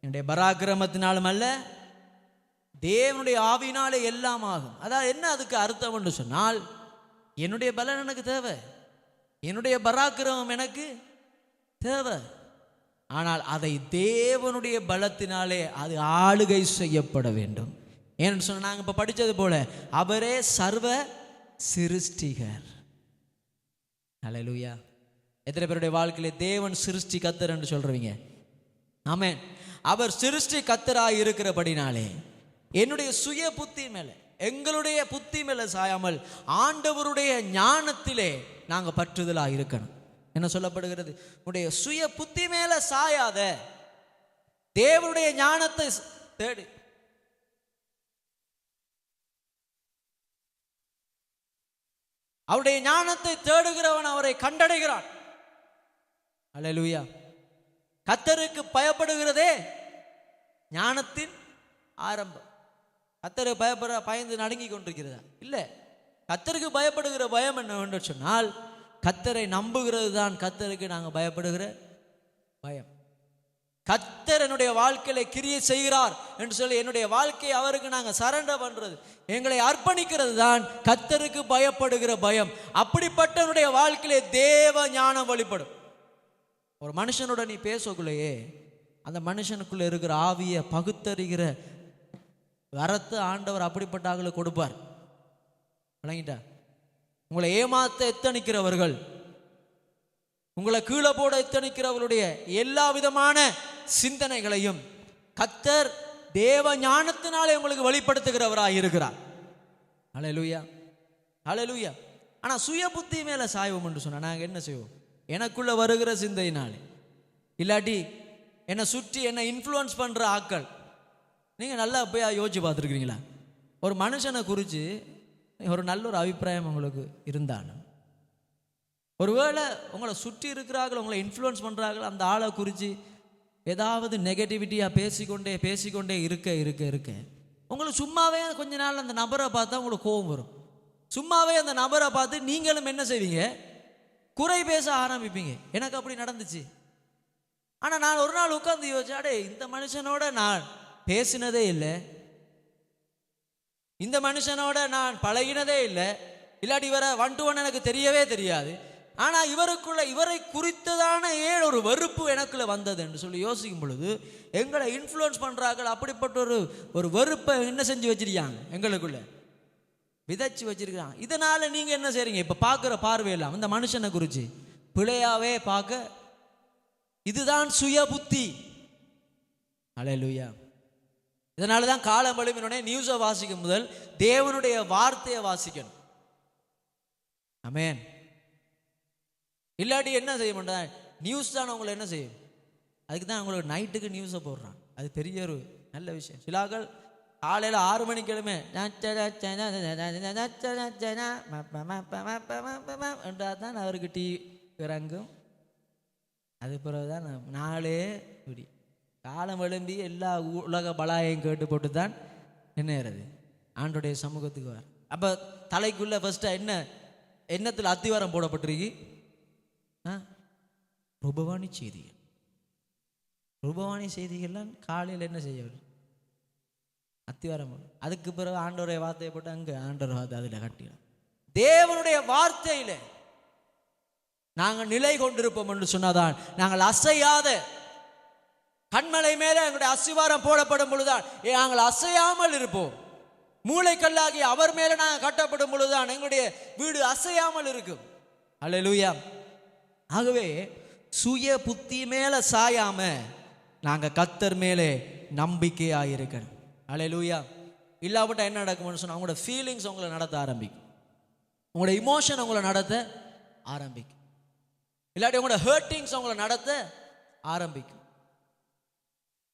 என்னுடைய பராக்கிரமத்தினாலும் அல்ல, தேவனுடைய ஆவியினாலே எல்லாம் ஆகும். அதாவது என்ன அதுக்கு அர்த்தம் என்று சொன்னால், என்னுடைய பலன் எனக்கு தேவை, என்னுடைய பராக்கிரமம் எனக்கு தேவை, ஆனால் அதை தேவனுடைய பலத்தினாலே அது ஆளுகை செய்யப்பட வேண்டும். ஏன்னு சொன்னா நாங்கள் இப்போ படித்தது போல அவரே சர்வ சிருஷ்டிகர். அல்லேலூயா. எத்தனை பேருடைய வாழ்க்கையில தேவன் சிருஷ்டி கர்த்தர் என்று சொல்றீங்க? ஆமென். அவர் சிருஷ்டி கர்த்தராய் இருக்கிறபடினாலே என்னுடைய சுய புத்தி மேல, எங்களுடைய புத்தி மேல சாயாமல் ஆண்டவருடைய ஞானத்திலே நாங்கள் பற்றுதலாக இருக்கணும். என்ன சொல்லப்படுகிறது? உடைய சுய புத்தி மேல சாயாத, தேவனுடைய ஞானத்தை தேடி, அவருடைய ஞானத்தை தேடுகிறவன் அவரை கண்டடைகிறான். அல்லேலூயா. கர்த்தருக்கு பயப்படுகிறதே ஞானத்தின் ஆரம்பம். கர்த்தருக்கு பயந்து நடுங்கி கொண்டிருக்கிறதா? இல்லை. கர்த்தருக்கு பயப்படுகிற பயம் என்னவென்று சொன்னால் கர்த்தரை நம்புகிறது தான் கர்த்தருக்கு நாங்கள் பயப்படுகிற பயம். கர்த்தர் என்னுடைய வாழ்க்கையில கிரியை செய்கிறார் என்று சொல்லி என்னுடைய வாழ்க்கையை அவருக்கு நாங்கள் சரண்டர் பண்றது, எங்களை அர்ப்பணிக்கிறது தான் கர்த்தருக்கு பயப்படுகிற பயம். அப்படிப்பட்ட என்னுடைய வாழ்க்கையிலே தேவ ஞானம் வெளிப்படும். ஒரு மனுஷனோட நீ பேசக்குள்ளேயே அந்த மனுஷனுக்குள்ள இருக்கிற ஆவியை பகுத்தறிகிற வரத்து ஆண்டவர் அப்படிப்பட்ட ஆளுகளை கொடுப்பார். விளங்கிட்டா? உங்களை ஏமாத்த எத்தனிக்கிறவர்கள், உங்களை கீழே போட எத்தனிக்கிறவர்களுடைய எல்லா விதமான சிந்தனைகளையும் கர்த்தர் தேவ ஞானத்தினாலே உங்களுக்கு வெளிப்படுத்துகிறவராக இருக்கிறார். அல்லேலூயா, அல்லேலூயா. ஆனா சுய புத்தி மேல சாய்வோம் என்று சொன்னா நாங்க என்ன செய்வோம்? எனக்குள்ள வருகிற சிந்தையினாலே, இல்லாட்டி என்னை சுற்றி என்னை இன்ஃப்ளூயன்ஸ் பண்ற ஆட்கள். நீங்க நல்லா போய் யோசிச்சு பார்த்துருக்கிறீங்களா? ஒரு மனுஷனை குறித்து ஒரு நல்ல ஒரு அபிப்பிராயம் உங்களுக்கு இருந்தாலும், ஒருவேளை உங்களை சுற்றி இருக்கிறார்கள், உங்களை இன்ஃப்ளூயன்ஸ் பண்ணுறார்கள், அந்த ஆளை குறித்து ஏதாவது நெகட்டிவிட்டியாக பேசிக்கொண்டே இருக்க உங்களுக்கு சும்மாவே கொஞ்ச நாள் அந்த நபரை பார்த்தா உங்களுக்கு கோபம் வரும். சும்மாவே அந்த நபரை பார்த்து நீங்களும் என்ன செய்வீங்க? குறை பேச ஆரம்பிப்பீங்க. எனக்கு அப்படி நடந்துச்சு. ஆனால் நான் ஒரு நாள் உட்காந்து யோசிச்சாடே, இந்த மனுஷனோட நான் பேசினதே இல்லை, இந்த மனுஷனோட நான் பழகினதே இல்லை, இல்லாட்டி இவரை 1 to 1 எனக்கு தெரியவே தெரியாது. ஆனால் இவரை குறித்ததான ஒரு வெறுப்பு எனக்குள்ள வந்தது என்று சொல்லி யோசிக்கும் பொழுது எங்களை இன்ஃப்ளூயன்ஸ் பண்ணுறார்கள். அப்படிப்பட்ட ஒரு வெறுப்பை என்ன செஞ்சு வச்சிருக்காங்க, எங்களுக்குள்ள விதைச்சு வச்சிருக்கிறாங்க. இதனால நீங்க என்ன செய்றீங்க? இப்ப பார்க்குற பார்வையெல்லாம் இந்த மனுஷனை குறித்து பிழையாவே பார்க்க, இதுதான் சுய புத்தி. அல்லேலூயா. இதனால தான் காலம் எழும்பினோடனே நியூஸை வாசிக்கும் முதல் தேவனுடைய வார்த்தையை வாசிக்கணும். ஆமென். இல்லாட்டி என்ன செய்ய மாட்டேன், நியூஸ் தான் உங்களை என்ன செய்யும். அதுக்கு தான் உங்களுக்கு நைட்டுக்கு நியூஸை போடுறான். அது பெரிய ஒரு நல்ல விஷயம். சிலாக்கள் காலையில் 6 மணிக்கு கிழமை என்றால் தான் அவருக்கு டீ இறங்கும். அது பிறகுதான் நாளே இப்படி காலம் எழும்பி எல்லா உலக பலாயையும் கேட்டு போட்டு தான் என்னது ஆண்டோடைய சமூகத்துக்கு வர. அப்போ தலைக்குள்ள ஃபர்ஸ்ட்டாக எண்ணத்தில் அத்திவாரம் போடப்பட்டிருக்கு. ரூபவாணி செய்திகள். ரூபவாணி செய்திகள்லாம் காலையில் என்ன செய்ய அத்திவாரம். அதுக்கு பிறகு ஆண்டவருடைய வார்த்தையை போட்டு அங்கே ஆண்டவர் வார்த்தை அதில் கட்டிடும். தேவனுடைய வார்த்தையில நாங்கள் நிலை கொண்டிருப்போம் என்று சொன்னாதான் நாங்கள் அசையாத கண்மலை மேலே எங்களுடைய அஸ்திவாரம் போடப்படும் பொழுதுதான் நாங்கள் அசையாமல் இருப்போம். மூளைக்கல்லாகி அவர் மேலே நாங்கள் கட்டப்படும் பொழுதுதான் எங்களுடைய வீடு அசையாமல் இருக்கும். அல்லேலூயா. ஆகவே சுய புத்தி மேலே சாயாம நாங்கள் கர்த்தர் மேலே நம்பிக்கையாயிருக்கணும். அல்லேலூயா. இல்லாவிட்டால் என்ன நடக்கும்னு சொன்னால் உங்களோட ஃபீலிங்ஸ் உங்களை நடத்த ஆரம்பிக்கும், உங்களோட இமோஷன் உங்களை நடத்த ஆரம்பிக்கும். இல்லாட்டி உங்களோட ஹர்ட்டிங்ஸ் உங்களை நடத்த ஆரம்பிக்கும்.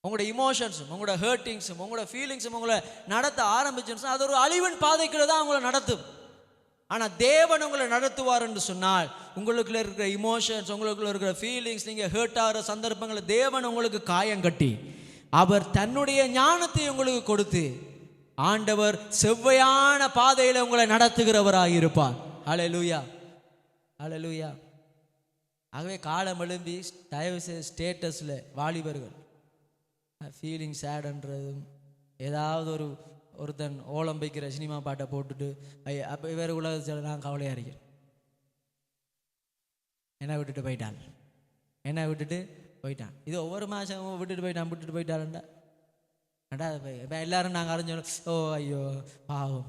உங்களோட இமோஷன்ஸும் உங்களோட ஹர்ட்டிங்ஸும் உங்களோட ஃபீலிங்ஸும் உங்களை நடத்த ஆரம்பிச்சுன்னு அது ஒரு அழிவின் பாதைக்குள்ள தான் உங்களை நடத்தும். ஆனால் தேவன் உங்களை நடத்துவார் என்று சொன்னால் உங்களுக்குள்ள இருக்கிற இமோஷன்ஸ், உங்களுக்குள்ள இருக்கிற ஃபீலிங்ஸ், நீங்கள் ஹர்ட் ஆகிற சந்தர்ப்பங்களை தேவன் உங்களுக்கு காயம் கட்டி அவர் தன்னுடைய ஞானத்தை உங்களுக்கு கொடுத்து ஆண்டவர் செவ்வையான பாதையில் உங்களை நடத்துகிறவராக இருப்பார். அல்லேலூயா. அல்லேலூயா. ஆகவே காலம் எழும்பி தயவு செய்து ஸ்டேட்டஸில் வாலிபர்கள் ஃபீலிங் சேடுன்றதும் ஏதாவது ஒருத்தன் ஓலம் வைக்கிற சினிமா பாட்டை போட்டுட்டு அப்போ வேறு உலகத்தில் நான் கவலையாக இருக்கேன், என்ன விட்டுட்டு போயிட்டான். இது ஒவ்வொரு மாதமும் விட்டுட்டு போயிட்டாருண்டா இப்போ எல்லாரும் நாங்கள் அறிஞ்சோம். ஓ ஐயோ பாவம்.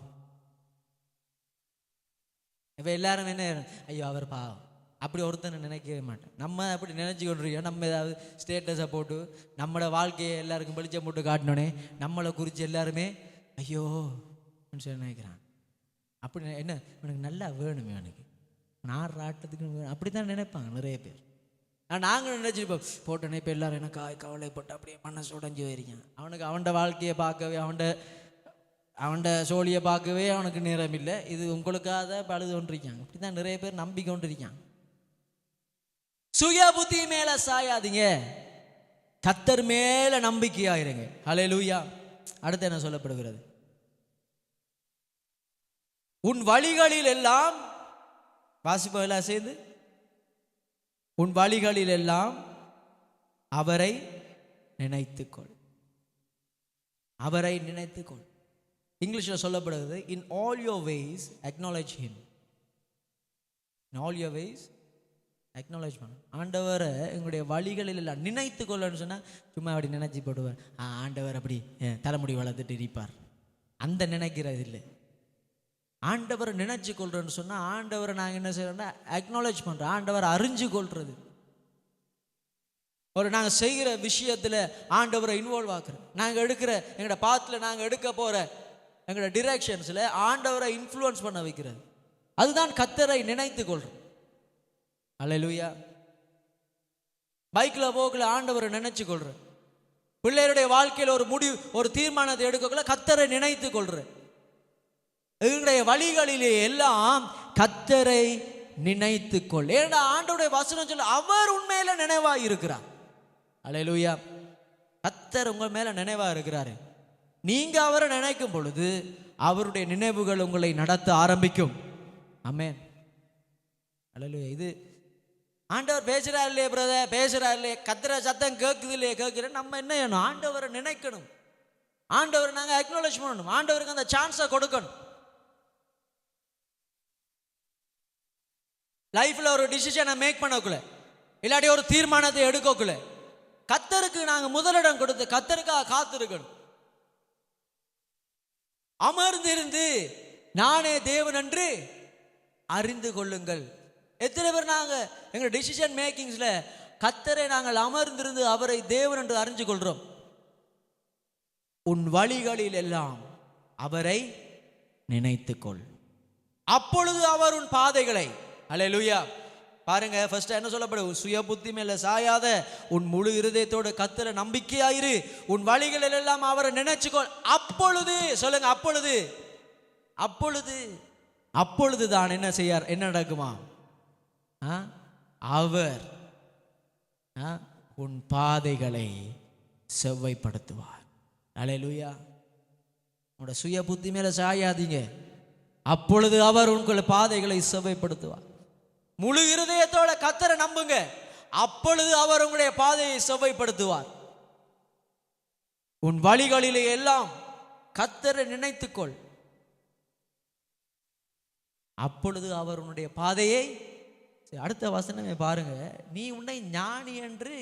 இப்போ எல்லாரும் என்ன ஐயோ அவர் பாவம் அப்படி ஒருத்தனை நினைக்கவே மாட்டேன். நம்ம அப்படி நினச்சி கொண்டிருக்கோம். நம்ம ஏதாவது ஸ்டேட்டஸை போட்டு நம்மளோட வாழ்க்கையை எல்லாருக்கும் வெளிச்சம் போட்டு காட்டினோடனே நம்மளை குறித்து எல்லாருமே ஐயோ சொல்லி நினைக்கிறான். அப்படி என்ன எனக்கு நல்லா வேணுமே, எனக்கு நான் ஆட்டத்துக்கு அப்படி தான் நினைப்பாங்க நிறைய பேர். நாங்கள் நினச்சிருப்போம் போட்டோன்னே இப்போ எல்லாரும் எனக்கு கவலைப்பட்டு அப்படியே மனசு உடஞ்சி போயிருக்கான். அவனுக்கு அவன்கிட்ட வாழ்க்கையை பார்க்கவே அவன்கிட்ட சோழியை பார்க்கவே அவனுக்கு நேரம் இல்லை. இது உங்களுக்காக பழுது கொண்டிருக்காங்க. அப்படி தான் நிறைய பேர் நம்பி கொண்டிருக்காங்க. சுய புத்தி மேல சாயாதீங்க, கர்த்தர் மேல நம்பிக்கையாயிருங்க. அல்லேலூயா. அடுத்து என்ன சொல்லப்படுகிறது? உன் வழிகளில் எல்லாம் வாசிப்பெல்லாம் சேர்ந்து உன் வழிகளில் எல்லாம் அவரை நினைத்துக்கொள். அவரை நினைத்துக்கொள். இங்கிலீஷில் சொல்லப்படுகிறது in all your ways acknowledge him. In all your ways acknowledge பண்ண ஆண்டவரை எங்களுடைய வழிகளில் எல்லாம் நினைத்து கொள்ளன்னு சொன்னால் சும்மா அப்படி நினைச்சி போடுவார். ஆண்டவர் அப்படி தலைமுடி வளர்த்துட்டு இருப்பார், அந்த நினைக்கிறது இல்லை. ஆண்டவரை நினைச்சு கொள்றோன்னு சொன்னால் ஆண்டவரை நாங்கள் என்ன செய்யறோம்னா அக்னாலேஜ் பண்ணுறோம். ஆண்டவரை அறிஞ்சு கொள்றது. நாங்கள் செய்கிற விஷயத்தில் ஆண்டவரை இன்வால்வ் ஆக்குறோம். நாங்கள் எடுக்கிற எங்களோட பாத்தில் நாங்கள் எடுக்க போகிற எங்களோட டிரெக்ஷன்ஸில் ஆண்டவரை இன்ஃப்ளூயன்ஸ் பண்ண வைக்கிறது. அதுதான் கர்த்தரை நினைத்து கொள்றோம். அல்லேலூயா. பைக்கில் போகல ஆண்டவரை நினைச்சு கொள்றேன். பிள்ளைகளுடைய வாழ்க்கையில் ஒரு முடிவு ஒரு தீர்மானத்தை எடுக்கக்குள்ள கர்த்தரை நினைத்து கொள்றேன். எங்களுடைய வழிகளிலே எல்லாம் கர்த்தரை நினைத்து கொள். ஏன்னா ஆண்டவருடைய வசனம் சொல்ல அவர் உண்மையில நினைவா இருக்கிறார். அல்லேலூயா. கர்த்தர் உங்கள் மேல நினைவா இருக்கிறாரு. நீங்க அவரை நினைக்கும் பொழுது அவருடைய நினைவுகள் உங்களை நடத்த ஆரம்பிக்கும். ஆமென். அல்லேலூயா. இது ஆண்டவர் பேசுறாரு இல்லையே பிரதர், பேசுறாரு இல்லையே, கத்திர சத்தம் கேட்குது இல்லையே, கேட்குறேன். நம்ம என்ன செய்யணும்? ஆண்டவரை நினைக்கணும். ஆண்டவரை நாங்கள் அக்னாலேஜ் பண்ணணும். ஆண்டவருக்கு அந்த சான்ஸை கொடுக்கணும். லைஃப்ல ஒரு டிசிஷனை மேக் பண்ணக்குள்ள இல்லாட்டி ஒரு தீர்மானத்தை எடுக்கக்குள்ள கர்த்தருக்கு நாங்கள் முதலிடம் கொடுத்து கர்த்தருக்காக காத்திருக்கணும். அமர்ந்திருந்து நானே தேவன் என்று அறிந்து கொள்ளுங்கள். எத்தனை பேர் நாங்கள் எங்கள் டிசிஷன் மேக்கிங்ஸில் கர்த்தரை நாங்கள் அமர்ந்திருந்து அவரை தேவன் என்று அறிஞ்சு கொள்கிறோம்? உன் வழிகளில் எல்லாம் அவரை நினைத்துக்கொள், அப்பொழுது அவர் உன் பாதைகளை. அல்லேலூயா. பாருங்க, ஃபர்ஸ்ட் என்ன சொல்லப்படும்? சுய புத்தி மேல சாயாத உன் முழு இருதயத்தோட கர்த்தரை நம்பிக்கையாயிரு, உன் வழிகளில் எல்லாம் அவரை நினைச்சுக்கொள். அப்பொழுது சொல்லுங்க, அப்பொழுது அப்பொழுது அப்பொழுதுதான் என்ன செய்யார்? என்ன நடக்குமா? அவர் உன் பாதைகளை செவ்வைப்படுத்துவார். அல்லேலூயா. உன்னோட சுய புத்தி மேல சாயாதீங்க. அப்பொழுது அவர் உங்கள் பாதைகளை செவ்வைப்படுத்துவார். முழு இருதயத்தோட கர்த்தரை நம்புங்க, அப்பொழுது அவர் உங்களுடைய பாதையை செவ்வைப்படுத்துவார். உன் வழிகளிலே எல்லாம் கர்த்தரை நினைத்துக்கொள், அப்பொழுது அவர் உன்னுடைய பாதையை. அடுத்த வசனமே பாருங்க, நீ உன்னை ஞானி என்று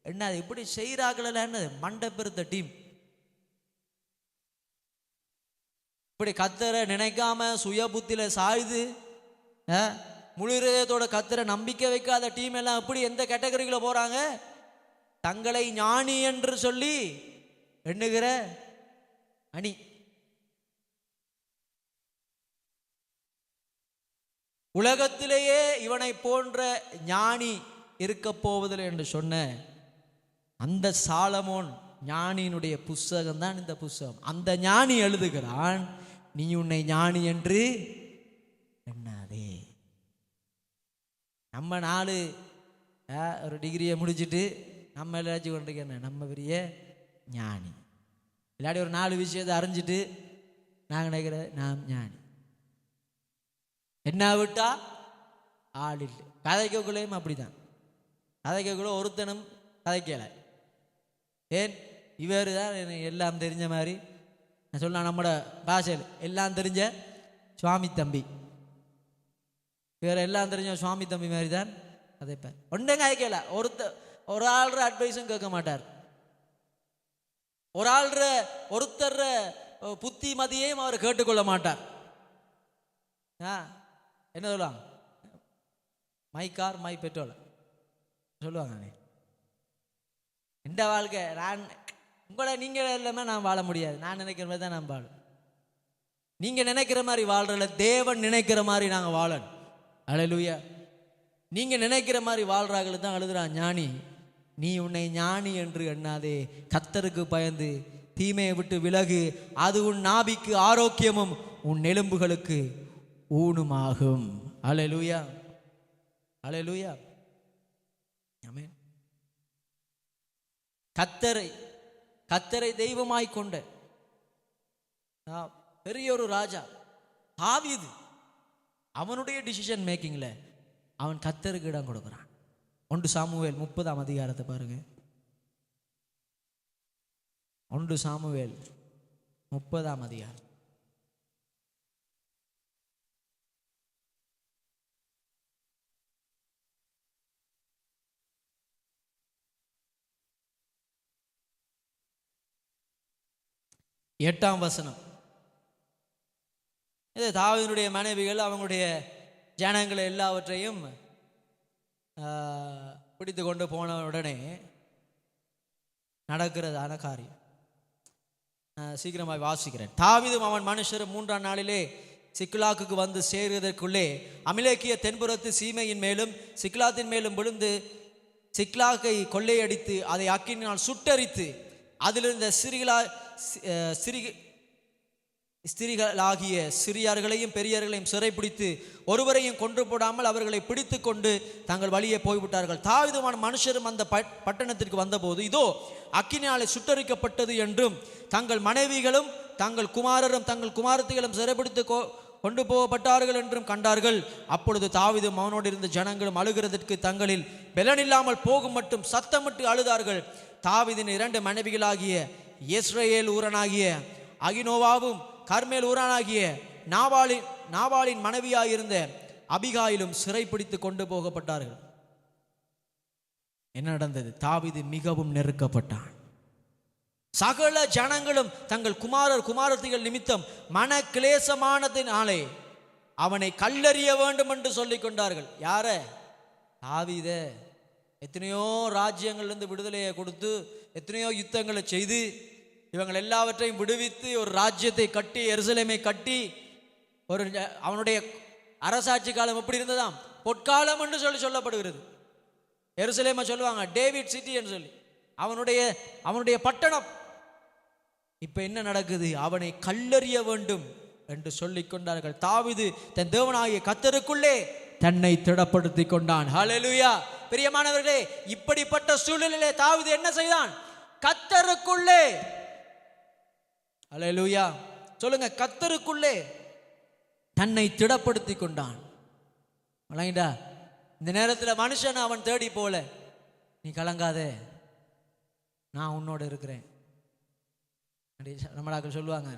என்ன இப்படி செய்கிறார்கள்னு மண்டை பெருத்த டீம். இப்படி கர்த்தரை நினைக்காம சுய புத்தியில சாய்து முழு இதயத்தோட கர்த்தரை நம்பிக்கை வைக்காத டீம் எல்லாம் எப்படி எந்த கேட்டகரிக்குள்ள போறாங்க? தங்களை ஞானி என்று சொல்லி எண்ணுகிற அணி. உலகத்திலேயே இவனை போன்ற ஞானி இருக்க போவதில்லை என்று சொன்ன அந்த சாலமோன் ஞானியினுடைய புஸ்தகம் தான் இந்த புஸ்தகம். அந்த ஞானி எழுதுகிறான், நீ உன்னை ஞானி என்று எண்ணாதே. நம்ம நாலு ஒரு டிகிரியை முடிச்சுட்டு நம்ம எல்லாச்சும் கொண்டிருக்கேன் நம்ம பெரிய ஞானி, இல்லாட்டி ஒரு 4 விஷயத்தை அறிஞ்சிட்டு நாங்கள் நினைக்கிற நாம் ஞானி. என்ன விட்டா ஆள் இல்லை. கதைக்குள்ளேயும் அப்படிதான். கதைக்குள்ள ஒருத்தனும் கதைக்கலை. ஏன்? இவர் தான் எல்லாம் தெரிஞ்ச மாதிரி நான் சொல்லலாம். நம்மளோட பாஷையில் எல்லாம் தெரிஞ்ச சுவாமி தம்பி, இவர் எல்லாம் தெரிஞ்ச சுவாமி தம்பி மாதிரி தான் கதைப்பார். ஒன்றும் கதைக்கல. ஒரு ஆள்ற அட்வைஸும் கேட்க மாட்டார். ஒருத்தர் புத்தி மதியையும் அவர் கேட்டுக்கொள்ள மாட்டார். என்ன சொல்லுவாங்க? மை கார் மை பெட்ரோல் சொல்லுவாங்க. இந்த வாழ்க்கை நான் உங்களை நீங்கள் எல்லாமே நான் வாழ முடியாது. நான் நினைக்கிற மாதிரி தான் நான் வாழும். நீங்கள் நினைக்கிற மாதிரி வாழ்றல, தேவன் நினைக்கிற மாதிரி நாங்கள் வாழணும். அல்லேலூயா. நீங்கள் நினைக்கிற மாதிரி வாழ்றாங்களுக்கு தான் எழுதுறான் ஞானி. நீ உன்னை ஞானி என்று எண்ணாதே, கர்த்தருக்கு பயந்து தீமையை விட்டு விலகு, அது உன் நாபிக்கு ஆரோக்கியமும் உன் எலும்புகளுக்கு ஊனுமாகும். அல்லேலூயா, அல்லேலூயா, ஆமென். கர்த்தரை தெய்வமாய் கொண்ட பெரிய ஒரு ராஜா தாவீது, அவனுடைய டிசிஷன் மேக்கிங்ல அவன் கர்த்தருக்கு இடம் கொடுக்கிறான். 1 சாமுவேல் 30ஆம் அதிகாரத்தை பாருங்க. 1 சாமுவேல் 30ஆம் அதிகாரம். எட்டாம் வசனம். இது தாவீதுடைய மனைவிகள் அவங்களுடைய ஜனங்களை எல்லாவற்றையும் பிடித்து கொண்டு போன உடனே நடக்கிறதான காரியம் சீக்கிரமாக வாசிக்கிறேன். தாவீதும் அவன் மனுஷரும் 3ஆம் நாளிலே சிக்லாகுக்கு வந்து சேருவதற்குள்ளே அமிலேக்கிய தென்புறத்து சீமையின் மேலும் சிக்லாத்தின் மேலும் விழுந்து சிக்லாகை கொள்ளையடித்து அதை அக்கினினால் சுட்டரித்து அதிலிருந்த ஸ்திரீகளாகிய சிறியார்களையும் பெரியர்களையும் சிறைப்பிடித்து ஒருவரையும் கொன்று போடாமல் அவர்களை பிடித்து கொண்டு தங்கள் வழியே போய்விட்டார்கள். தாவீதும் மனுஷரும் அந்த பட்டணத்திற்கு வந்தபோது இதோ அக்கினியாலே சுட்டரிக்கப்பட்டது என்றும் தங்கள் மனைவிகளும் தங்கள் குமாரரும் தங்கள் குமாரத்திகளும் சிறைப்பிடித்து கொண்டு போகப்பட்டார்கள் என்றும் கண்டார்கள். அப்பொழுது தாவீதும் அவனோடு இருந்த ஜனங்களும் அழுகிறதற்கு தங்களில் பெலனில்லாமல் போகும் மட்டும் சத்தமிட்டு அழுதார்கள். தாவீதின் 2 மனைவிகளாகிய இஸ்ரவேல் ஊரனாகிய அகினோவாவும் கர்மேல் ஊரானாகிய நாபாலின் மனைவியாயிருந்த அபிகாயிலும் சிறைப்பிடித்து கொண்டு போகப்பட்டார்கள். என்ன நடந்தது? தாவீது மிகவும் நெருக்கப்பட்டான். சகல ஜனங்களும் தங்கள் குமாரத்திகள் நிமித்தம் மன கிளேசமானதினாலே அவனை கல்லெறிய வேண்டும் என்று சொல்லிக் கொண்டார்கள். யார? தாவீத. எத்தனையோ ராஜ்யங்கள்லேருந்து விடுதலையை கொடுத்து எத்தனையோ யுத்தங்களை செய்து இவங்கள் எல்லாவற்றையும் விடுவித்து ஒரு ராஜ்யத்தை கட்டி எருசலேமை கட்டி ஒரு அவனுடைய அரசாட்சி காலம் எப்படி இருந்ததாம்? பொற்காலம் என்று சொல்லப்படுகிறது. எருசலேமை சொல்லுவாங்க டேவிட் சிட்டி என்று சொல்லி, அவனுடைய பட்டணம். இப்ப என்ன நடக்குது? அவனை கல்லறிய வேண்டும் என்று சொல்லிக் கொண்டார்கள். தாவீது தன் தேவனாகிய கர்த்தருக்குள்ளே தன்னை திடப்படுத்தி கொண்டான். ஹல்லேலூயா. பிரியமானவர்களே, இப்படிப்பட்ட சூழ்நிலையிலே தாவீது என்ன செய்தான்? கர்த்தருக்குள்ளே, ஹல்லேலூயா சொல்லுங்க, கர்த்தருக்குள்ளே தன்னை திடப்படுத்தி கொண்டான். வணங்கிட்டா. இந்த நேரத்தில் மனுஷன் அவன் தேடி போல, நீ கலங்காதே, நான் உன்னோட இருக்கிறேன். நம்மளாக்கள் சொல்லுவாங்க,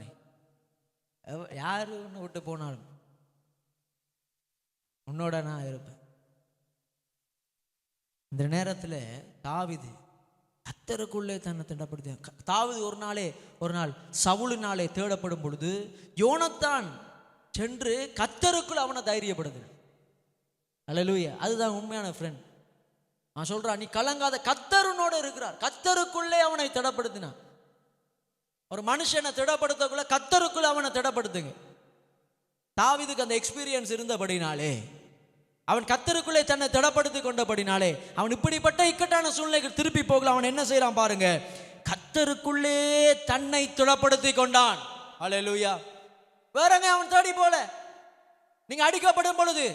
யாரு உன்னை விட்டு போனாலும் உன்னோட நான் இருப்பேன். இந்த நேரத்தில் தாவீது கர்த்தருக்குள்ளே தன்னை திடப்படுத்தி. தாவீது ஒரு நாள் சவுலினாலே தேடப்படும் பொழுது யோனத்தான் சென்று கர்த்தருக்குள் அவனை தைரியப்படுது. அல்லேலூயா. அதுதான் உண்மையான ஃப்ரெண்ட். நான் சொல்றான், நீ கலங்காத, கர்த்தர் உன்னோட இருக்கிறார். கர்த்தருக்குள்ளே அவனை திடப்படுத்தினான். ஒரு மனுஷனை திடப்படுத்தக்குள்ள கர்த்தருக்குள்ள அவனை திடப்படுத்துங்க. தாவீதுக்கு அந்த எக்ஸ்பீரியன்ஸ் இருந்தபடினாலே, அவன் கர்த்தருக்குள்ளே தன்னை திடப்படுத்தி கொண்டபடினாலே, அவன் இப்படிப்பட்ட இக்கட்டான சூழ்நிலைகள் திருப்பி போகல. அவன் என்ன செய்யறான் பாருங்க, கர்த்தருக்குள்ளே தன்னை திடப்படுத்தி கொண்டான். அல்லேலூயா. வேறங்க அவன் தேடி போல. நீங்க அடிக்கப்படும் பொழுது,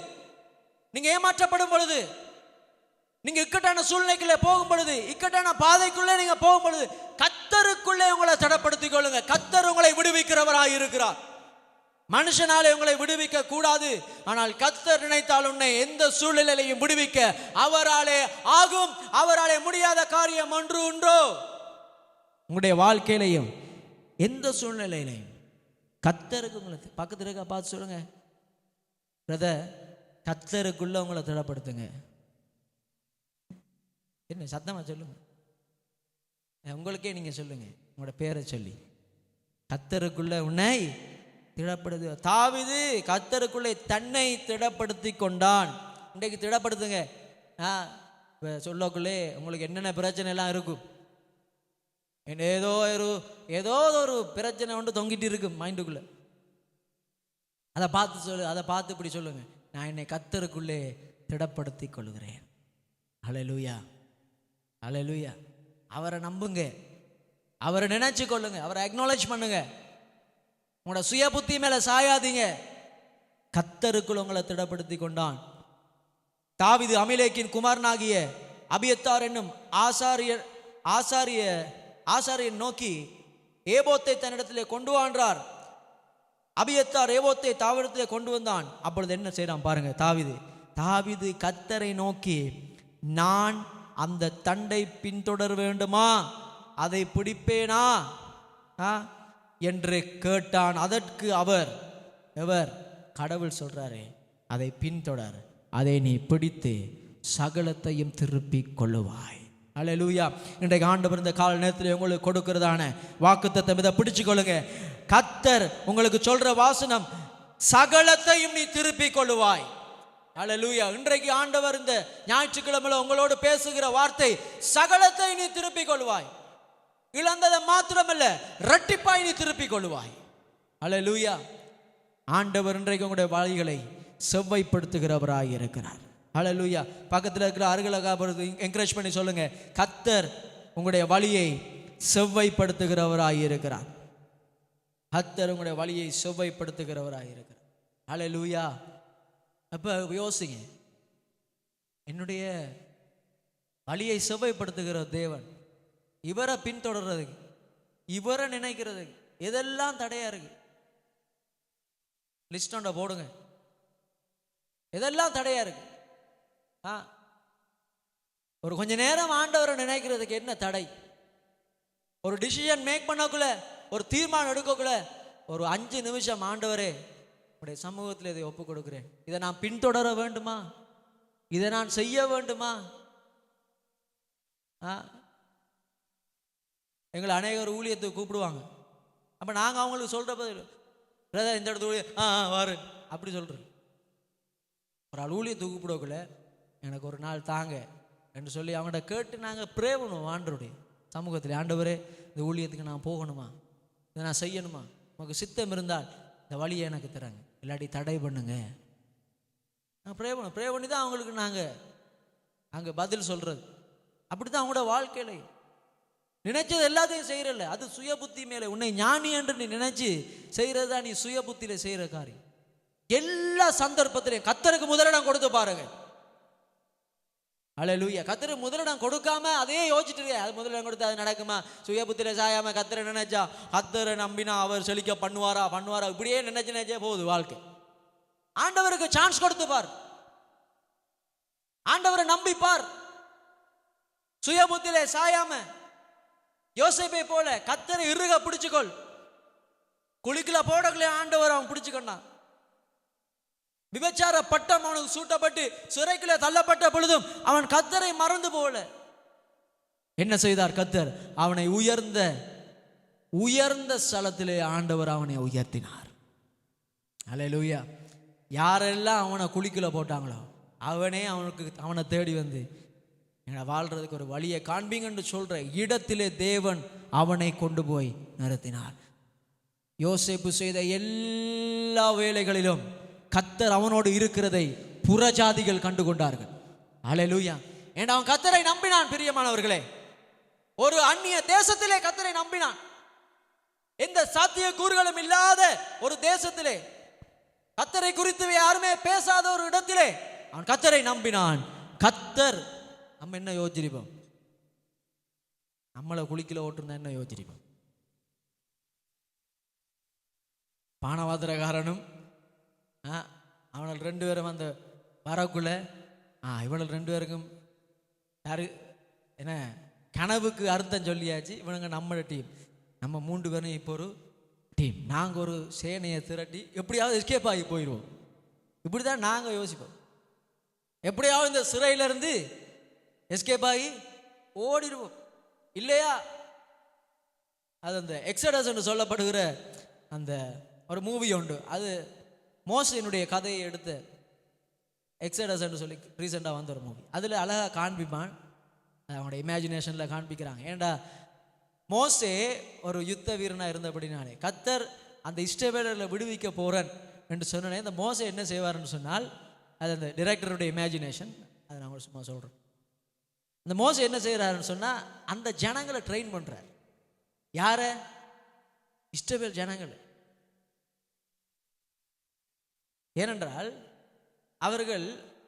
நீங்க ஏமாற்றப்படும் பொழுது, நீங்க இக்கட்டான சூழ்நிலைக்குள்ளே போகும் பொழுது, இக்கட்டான பாதைக்குள்ளே நீங்க போகும் பொழுது, கர்த்தருக்குள்ளே உங்களை திடப்படுத்திக் கொள்ளுங்க. கர்த்தர் உங்களை விடுவிக்கிறவராய் இருக்கிறார். மனுஷனாலே உங்களை விடுவிக்க கூடாது, ஆனால் கர்த்தர் நினைத்தால் உன்னை எந்த சூழ்நிலையிலையும் விடுவிக்க அவராலே ஆகும். அவராலே முடியாத காரியம் ஒன்று உண்டோ? உங்களுடைய வாழ்க்கையிலையும் எந்த சூழ்நிலையிலையும் கர்த்தருக்கு உங்களை பக்கத்துல இருக்க பார்த்து சொல்லுங்க, பிரதர், கர்த்தருக்குள்ள உங்களை திடப்படுத்துங்க. என்ன சத்தமா சொல்லுங்க, உங்களுக்கே நீங்க சொல்லுங்க, உங்களோட பேரை சொல்லி, கர்த்தருக்குள்ள உன்னை திடப்படுத்து. தாவீது கர்த்தருக்குள்ளே தன்னை திடப்படுத்தி கொண்டான். இன்றைக்கு திடப்படுத்துங்க. சொல்லக்குள்ளே உங்களுக்கு என்னென்ன பிரச்சனை எல்லாம் இருக்கும். ஏதோ ஒரு பிரச்சனை ஒன்று தொங்கிட்டு இருக்கு மைண்டுக்குள்ள. அதை பார்த்து இப்படி சொல்லுங்க, நான் என்னை கர்த்தருக்குள்ளே திடப்படுத்தி கொள்கிறேன். ஹல்லேலூயா, ஹல்லேலூயா. அவரை நம்புங்க, அவரை நினைச்சு கொள்ளுங்க, அவரை அக்னாலேஜ் பண்ணுங்க. உங்களோட சுய புத்தி மேல சாயாதீங்க. கர்த்தருக்குள் உங்களை திடப்படுத்தி கொண்டான். தாவீது அமிலேக்கின் குமாரனாகிய அபியத்தார் என்னும் ஆசாரியன் நோக்கி ஏபோத்தை தன்னிடத்திலே கொண்டு வான்றார். அபியத்தார் ஏபோத்தை தாவீதிடத்திலே கொண்டு வந்தான். அப்பொழுது என்ன செய்யறான் பாருங்க, தாவீது கர்த்தரை நோக்கி, நான் அந்த தண்டை பின்தொடர வேண்டுமா, அதை பிடிப்பேனா என்று கேட்டான். அதற்கு அவர் கடவுள் சொல்றாரு, அதை பின்தொடர், அதை நீ பிடித்து சகலத்தையும் திருப்பி கொள்ளுவாய். அல்லேலூயா. இன்றைக்கு ஆண்டவர் இந்த கால நேரத்தில் உங்களுக்கு கொடுக்கிறதான வாக்குத்தத்தம் இதை பிடிச்சு கொள்ளுங்க. கர்த்தர் உங்களுக்கு சொல்ற வாசனம், சகலத்தையும் நீ திருப்பி கொள்ளுவாய். அல்லேலூயா. இன்றைக்கு ஆண்டவர் இந்த ஞாயிற்றுக்கிழமையில உங்களோடு பேசுகிற வார்த்தை, சகலத்தை நீ திருப்பி கொள்வாய். இழந்ததை மாத்திரமல்ல, இரட்டிப்பாய் நீ திருப்பிக் கொள்வாய். அல்லேலூயா. ஆண்டவர் இன்றைக்கு உங்களுடைய வழிகளை செவ்வாய்ப்படுத்துகிறவராய் இருக்கிறார். அல்லேலூயா. பக்கத்தில் இருக்கிற அருகில் என்கரேஜ் பண்ணி சொல்லுங்க, கர்த்தர் உங்களுடைய வழியை செவ்வாய்ப்படுத்துகிறவராய் இருக்கிறார். கர்த்தர் உங்களுடைய வழியை செவ்வாய்ப்படுத்துகிறவராய் இருக்கிறார். அல்லேலூயா. அப்ப யோசிங்க, என்னுடைய வழியை செவ்வாய்ப்படுத்துகிற தேவன், இவரை பின்தொடர்றதுக்கு, இவரை நினைக்கிறதுக்கு எதெல்லாம் தடையா இருக்கு? லிஸ்ட் போடுங்க, எதெல்லாம் தடையா இருக்கு? ஒரு கொஞ்ச நேரம் ஆண்டவரை நினைக்கிறதுக்கு என்ன தடை? ஒரு டிசிஷன் மேக் பண்ணக்குள்ள, ஒரு தீர்மானம் எடுக்கக்குள்ள, ஒரு 5 நிமிஷம் ஆண்டவரே உடைய சமூகத்தில் இதை ஒப்புக் கொடுக்கிறேன், இதை நான் பின்தொடர வேண்டுமா, இதை நான் செய்ய வேண்டுமா? எங்களை அநேகர் ஊழியத்துக்கு கூப்பிடுவாங்க. அப்போ நாங்கள் அவங்களுக்கு சொல்கிற பதில், பிரதர் இந்த இடத்துல வாரு அப்படி சொல்கிறேன். ஒரு ஆள் ஊழியத்துக்கு கூப்பிடக்குள்ள, எனக்கு ஒரு நாள் தாங்க என்று சொல்லி அவங்கள்ட்ட கேட்டு நாங்கள் ப்ரே பண்ணுவோம் ஆண்டவருடைய சமூகத்தில். ஆண்டவரே, இந்த ஊழியத்துக்கு நான் போகணுமா, இதை நான் செய்யணுமா, உங்களுக்கு சித்தம் இருந்தால் இந்த வழியை எனக்கு தராங்க, இல்லாட்டி தடை பண்ணுங்க. நான் ப்ரே பண்ணி தான் அவங்களுக்கு நாங்கள் அங்கே பதில் சொல்கிறது. அப்படி தான் அவங்களோட வாழ்க்கையில நினைச்சது எல்லாத்தையும் செய்யறல. அது சுய புத்தி மேலே உன்னை ஞானி என்று நீ நினைச்சு செய்யறது தான் நீ சுய புத்தியில செய்யற காரியம். எல்லா சந்தர்ப்பத்திலையும் கர்த்தருக்கு முதலிடம் கொடுத்து பாருங்க. அல்லேலூயா. கர்த்தருக்கு முதலிடம் கொடுக்காம அதே யோசிச்சுட்டு அது முதலிடம் கொடுத்து அது நடக்குமா? சுய புத்தியில சாயாம கர்த்தரை நினைச்சா, கர்த்தரை நம்பினா அவர் செழிக்க பண்ணுவாரா இப்படியே நினைச்சே போகுது வாழ்க்கை. ஆண்டவருக்கு சான்ஸ் கொடுத்து பார், ஆண்டவரை நம்பிப்பார். சுய புத்தியில சாயாம யோசேப்பை போல கர்த்தரை இறுக பிடிச்சுக்கொள். குளிக்கல போடக்குள்ளே ஆண்டவர் அவன் பிடிச்சுக்கொண்டான். விபச்சார பட்டம் அவனுக்கு சூட்டப்பட்டு சிறைக்குள்ளே தள்ளப்பட்ட பொழுதும் அவன் கர்த்தரை மறந்து போல. என்ன செய்தார் கர்த்தர்? அவனை உயர்ந்த ஸ்தலத்திலே ஆண்டவர் அவனை உயர்த்தினார். அல்லேலூயா. யாரெல்லாம் அவனை குளிக்கல போட்டாங்களோ அவனை தேடி வந்து வாழ்றதுக்கு ஒரு வழியை காண்பீங்கன்னு சொல்ற இடத்திலே தேவன் அவனை கொண்டு போய் நிறுத்தினார். யோசேப்பு செய்த எல்லா வேலைகளிலும் கர்த்தர் அவனோடு இருக்கிறதை புறஜாதிகள் கண்டு கொண்டார்கள். அல்லேலூயா. ஏன்னா அவன் கர்த்தரை நம்பினான். பிரியமானவர்களே, ஒரு அந்நிய தேசத்திலே கர்த்தரை நம்பினான். எந்த சாத்திய கூறுகளும் இல்லாத ஒரு தேசத்திலே, கர்த்தரை குறித்து யாருமே பேசாத ஒரு இடத்திலே அவன் கர்த்தரை நம்பினான். கர்த்தர் நம்ம என்ன யோசிச்சிருப்போம்? நம்மளை குளிக்கல ஓட்டுருந்தா என்ன யோசிச்சிருப்போம்? பானவாத்திரக்காரனும் அவனால் 2 பேரும் அந்த வரக்குள்ள இவனால் 2 பேருக்கும் யாரு என்ன கனவுக்கு அர்த்தம் சொல்லியாச்சு. இவனுங்க நம்மளோட டீம், நம்ம 3 பேரும் இப்போ ஒரு டீம். நாங்கள் ஒரு சேனையை திரட்டி எப்படியாவது எஸ்கேப் ஆகி போயிடுவோம். இப்படி தான் நாங்கள் யோசிப்போம். எப்படியாவது இந்த சிறையிலிருந்து எஸ்கேப் ஆகி ஓடிடுவோம் இல்லையா? அது அந்த எக்ஸடஸ் என்று சொல்லப்படுகிற அந்த ஒரு மூவி உண்டு. அது மோசேயினுடைய கதையை எடுத்து எக்ஸடஸ் என்று சொல்லி ரீசெண்டாக வந்த ஒரு மூவி. அதில் அழகாக காண்பிப்பான், அவனோட இமேஜினேஷனில் காண்பிக்கிறாங்க. ஏண்டா மோசே ஒரு யுத்த வீரனாக இருந்தபடினாலே கர்த்தர் அந்த இஸ்ரவேலர்களை விடுவிக்க போகிறேன் என்று சொன்னேன். இந்த மோசே என்ன செய்வார்னு சொன்னால், அது அந்த டைரக்டருடைய இமேஜினேஷன், அதை நான் சும்மா சொல்கிறேன். அந்த மோசே என்ன செய்கிறாருன்னு சொன்னால், அந்த ஜனங்களை ட்ரெயின் பண்ணுறார். யார? இஸ்ரவேல் ஜனங்கள். ஏனென்றால் அவர்கள்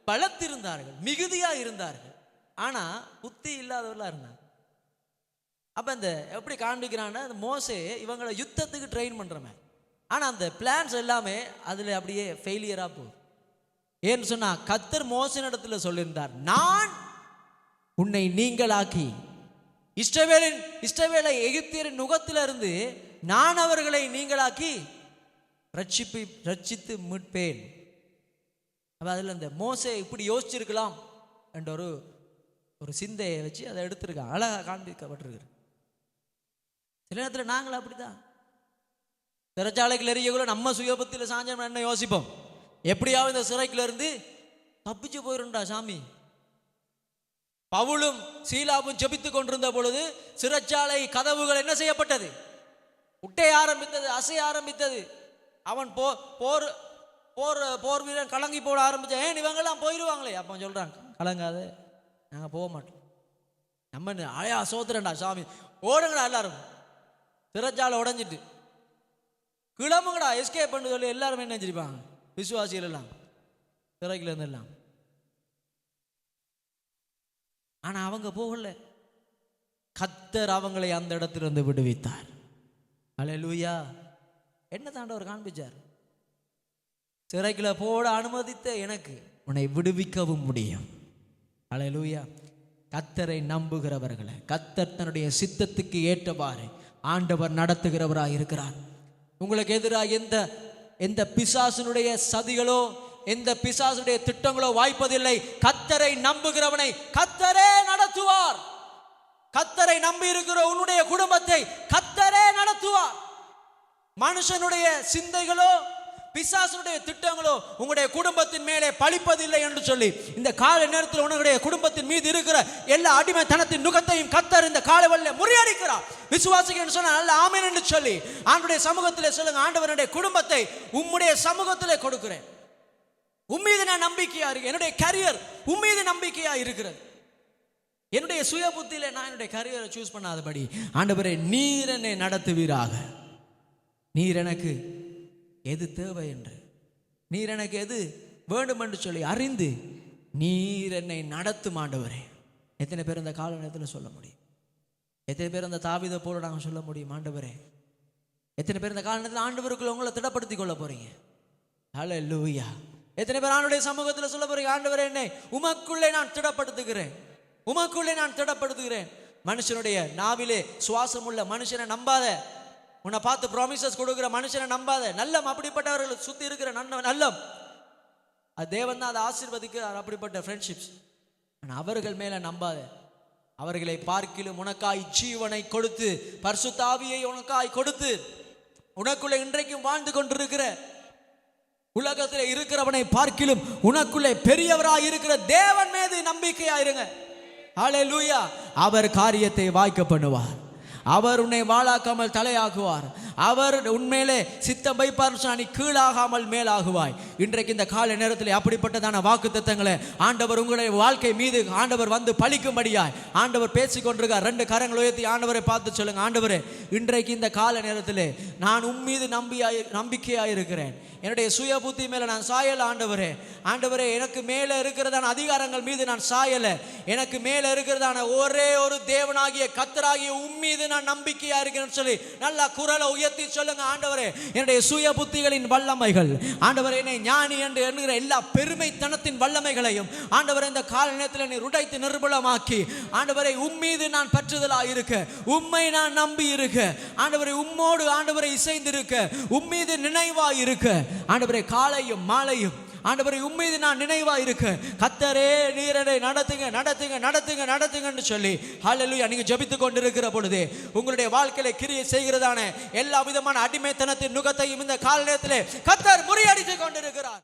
பலத்திருந்தார்கள், மிகுதியாக இருந்தார்கள், ஆனால் புத்தி இல்லாதவர்களாக இருந்தாங்க. அப்போ இந்த எப்படி காண்பிக்கிறான்னா, அந்த மோசே இவங்களை யுத்தத்துக்கு ட்ரெயின் பண்ணுற மாதிரி. ஆனால் அந்த பிளான்ஸ் எல்லாமே அதில் அப்படியே ஃபெயிலியராக போகுது. ஏன்னு சொன்னால் கர்த்தர் மோசேயினிடத்தில் சொல்லியிருந்தார், நான் உன்னை நீங்களாக்கி இஸ்ரவேலை எகிப்தியரின் நுகத்திலிருந்து நான் அவர்களை நீங்களாக்கி ரட்சித்து மீட்பேன். அப்போ அதில் இந்த மோசே இப்படி யோசிச்சிருக்கலாம் என்ற ஒரு சிந்தையை வச்சு அதை எடுத்திருக்கான், அழகாக காண்பிக்கப்பட்டிருக்கு. சில நேரத்தில் நாங்கள் அப்படிதான் சிறைச்சாலைகள் எரியக்குள்ள நம்ம சுயபத்தில் சாஞ்சோம் என்ன யோசிப்போம்? எப்படியாவது இந்த சிறைக்குள்ள இருந்து தப்பிச்சு போயிருண்டா சாமி. பவுலும் சீலாவும் ஜெபித்துக் கொண்டிருந்த பொழுது சிறைச்சாலை கதவுகள் என்ன செய்யப்பட்டது? உட்டைய ஆரம்பித்தது, அசைய ஆரம்பித்தது. அவன் போர் வீரன் கலங்கி போட ஆரம்பிச்சேன். ஏன் இவங்கெல்லாம் போயிடுவாங்களே? அப்போ சொல்றாங்க, கலங்காத, நாங்கள் போக மாட்டோம். நம்ம அழையா சோத்துறண்டா சாமி, ஓடுங்கடா எல்லாரும். சிறைச்சாலை உடஞ்சிட்டு கிளம்புங்கடா எஸ்கேப் பண்ணு சொல்லி எல்லாருமே என்ன செஞ்சிருப்பாங்க? விசுவாசிகள் எல்லாம் சிறைக்குள்ள இருந்து எல்லாம். ஆனா அவங்க போகல, கர்த்தர் அவங்களை அந்த இடத்திலிருந்து விடுவித்தார். அல்லேலூயா. என்ன தாண்டவர் காண்பிச்சார்? சிறைக்குள்ள போட அனுமதித்த எனக்கு உன்னை விடுவிக்கவும் முடியும். அல்லேலூயா. கர்த்தரை நம்புகிறவர்களை கர்த்தர் தன்னுடைய சித்தத்துக்கு ஏற்றவாறு ஆண்டவர் நடத்துகிறவராக இருக்கிறார். உங்களுக்கு எதிராக எந்த பிசாசுனுடைய சதிகளோ எந்த பிசாசுடைய திட்டங்களோ வாய்ப்பதில்லை. கர்த்தரை நம்புகிறவனை கர்த்தரே நடத்துவார். கர்த்தரை நம்பி இருக்கிற உன்னுடைய குடும்பத்தை கர்த்தரே நடத்துவார். மனுஷனுடைய சிந்தைகளோ பிசாசுடைய திட்டங்களோ உங்களுடைய குடும்பத்தின் மேலே பலிப்பதில்லை என்று சொல்லி இந்த காலை நேரத்தில் உங்களுடைய குடும்பத்தின் மீது இருக்கிற எல்லா அடிமைத்தனத்தின் நுகத்தையும் கர்த்தர் இந்த காலை வேளையிலே முறியடிக்கிறார். விசுவாசிகள் சொன்ன நல்ல ஆமென் என்று சொல்லி ஆண்டவருடைய சமூகத்திலே சொல்லுங்க, ஆண்டவருடைய குடும்பத்தை உம்முடைய சமூகத்திலே கொடுக்கிறேன். உம்மீது நான் நம்பிக்கையா இருக்கு. என்னுடைய கரியர் உம்மீது நம்பிக்கையா இருக்கிறது. என்னுடைய சுய புத்தியில நான் என்னுடைய கரியரை சூஸ் பண்ணாதபடி ஆண்டவரே நீர் என்னை நடத்துவீராக. நீர் எனக்கு எது தேவை என்று, நீர் எனக்கு எது வேண்டும் என்று சொல்லி அறிந்து நீர் என்னை நடத்தும் ஆண்டவரே. எத்தனை பேர் இந்த கால நேரத்தில் சொல்ல முடியும்? எத்தனை பேர் அந்த தாவீதை போல நாங்கள் சொல்ல முடியும்? ஆண்டவரே. எத்தனை பேர் இந்த கால நேரத்தில் ஆண்டவருக்குள்ள உங்களை திடப்படுத்தி கொள்ள போறீங்க? ஹல்லேலூயா. எத்தனை பேர் ஆண்டவருடைய சமூகத்தில் சொல்ல போறீங்க, ஆண்டவரே என்னை உமக்குள்ளே நான் திடப்படுத்துகிறேன், உமக்குள்ளே நான் திடப்படுத்துகிறேன். மனுஷனுடைய நாவிலே சுவாசம் உள்ள மனுஷனை நம்பாத. உன்னை பார்த்து ப்ராமிசஸ் கொடுக்கிற மனுஷனை நம்பாத. நல்லம் அப்படிப்பட்டவர்கள் சுத்தி இருக்கிற நல்லம் அது தேவன் தான் அதை ஆசீர்வதிக்கிறார். அப்படிப்பட்ட ஃப்ரெண்ட்ஷிப்ஸ் அவர்கள் மேல நம்பாத. அவர்களை பார்க்கிலும் உனக்காய் ஜீவனை கொடுத்து பரிசுத்த ஆவியை உனக்காய் கொடுத்து உனக்குள்ளே இன்றைக்கும் வாழ்ந்து கொண்டிருக்கிற உலகத்தில் இருக்கிறவனை பார்க்கிலும் உனக்குள்ளே பெரியவராய் இருக்கிற தேவன் மீது நம்பிக்கையாயிருங்க. ஹல்லேலூயா. அவர் காரியத்தை வாய்க்க பண்ணுவார். அவர் உன்னை வாழாக்காமல் தலையாகுவார். அவர் உண்மையிலே சித்தம் வைப்பார். நீ கீழாகாமல் மேலாகுவாய். இன்றைக்கு இந்த கால நேரத்தில் அப்படிப்பட்டதான வாக்குத்தத்தங்களை ஆண்டவர் உங்களுடைய வாழ்க்கை மீது ஆண்டவர் வந்து பலிக்கும்படியாய் ஆண்டவர் பேசிக்கொண்டிருக்கார். 2 கரங்களை உயர்த்தி ஆண்டவரை பார்த்து சொல்லுங்க, ஆண்டவரே இன்றைக்கு இந்த கால நேரத்தில் நான் உம்மீது நம்பிக்கையாயிருக்கிறேன். என்னுடைய சுய புத்தி மேல நான் சாயல. ஆண்டவரே, ஆண்டவரே எனக்கு மேல இருக்கிறதான அதிகாரங்கள் மீது நான் சாயல. எனக்கு மேல இருக்கிறதான ஒரே ஒரு தேவனாகிய கர்த்தராகிய உம்மீது நான் நம்பிக்கையா இருக்கிறேன்னு சொல்லி நல்லா குரலை உயர்த்தி சொல்லுங்க, ஆண்டவரே என்னுடைய சுய புத்திகளின் வல்லமைகள், ஆண்டவரே என்னை ஞானி என்று எண்ணுகிற எல்லா பெருமைத்தனத்தின் வல்லமைகளையும் ஆண்டவரே இந்த கால நேரத்தில் நீ உடைத்து நிர்மூலமாக்கி ஆண்டவரே உம்மீது நான் பற்றுதலா இருக்க, உம்மை நான் நம்பி இருக்க, ஆண்டவரே உம்மோடு ஆண்டவரை இசைந்திருக்க, உம்மீது நினைவா இருக்க, ஆண்டவரே காலையும் மாலையும் ஆண்டவரே உம்மீது நான் நினைவா இருக்க கர்த்தரே நீரனை நடத்துங்க நடத்துங்க நடத்துங்க நடத்துங்கன்னு சொல்லி ஹல்லேலூயா நீங்க ஜெபித்துக் கொண்டிருக்கிற பொழுது உங்களுடைய வாழ்க்கையில கிரியை செய்கிறதான எல்லா விதமான அடிமைத்தனத்தின் நுகத்தையும் இந்த கால நேரத்திலே கர்த்தர் முறியடித்துக் கொண்டிருக்கிறார்.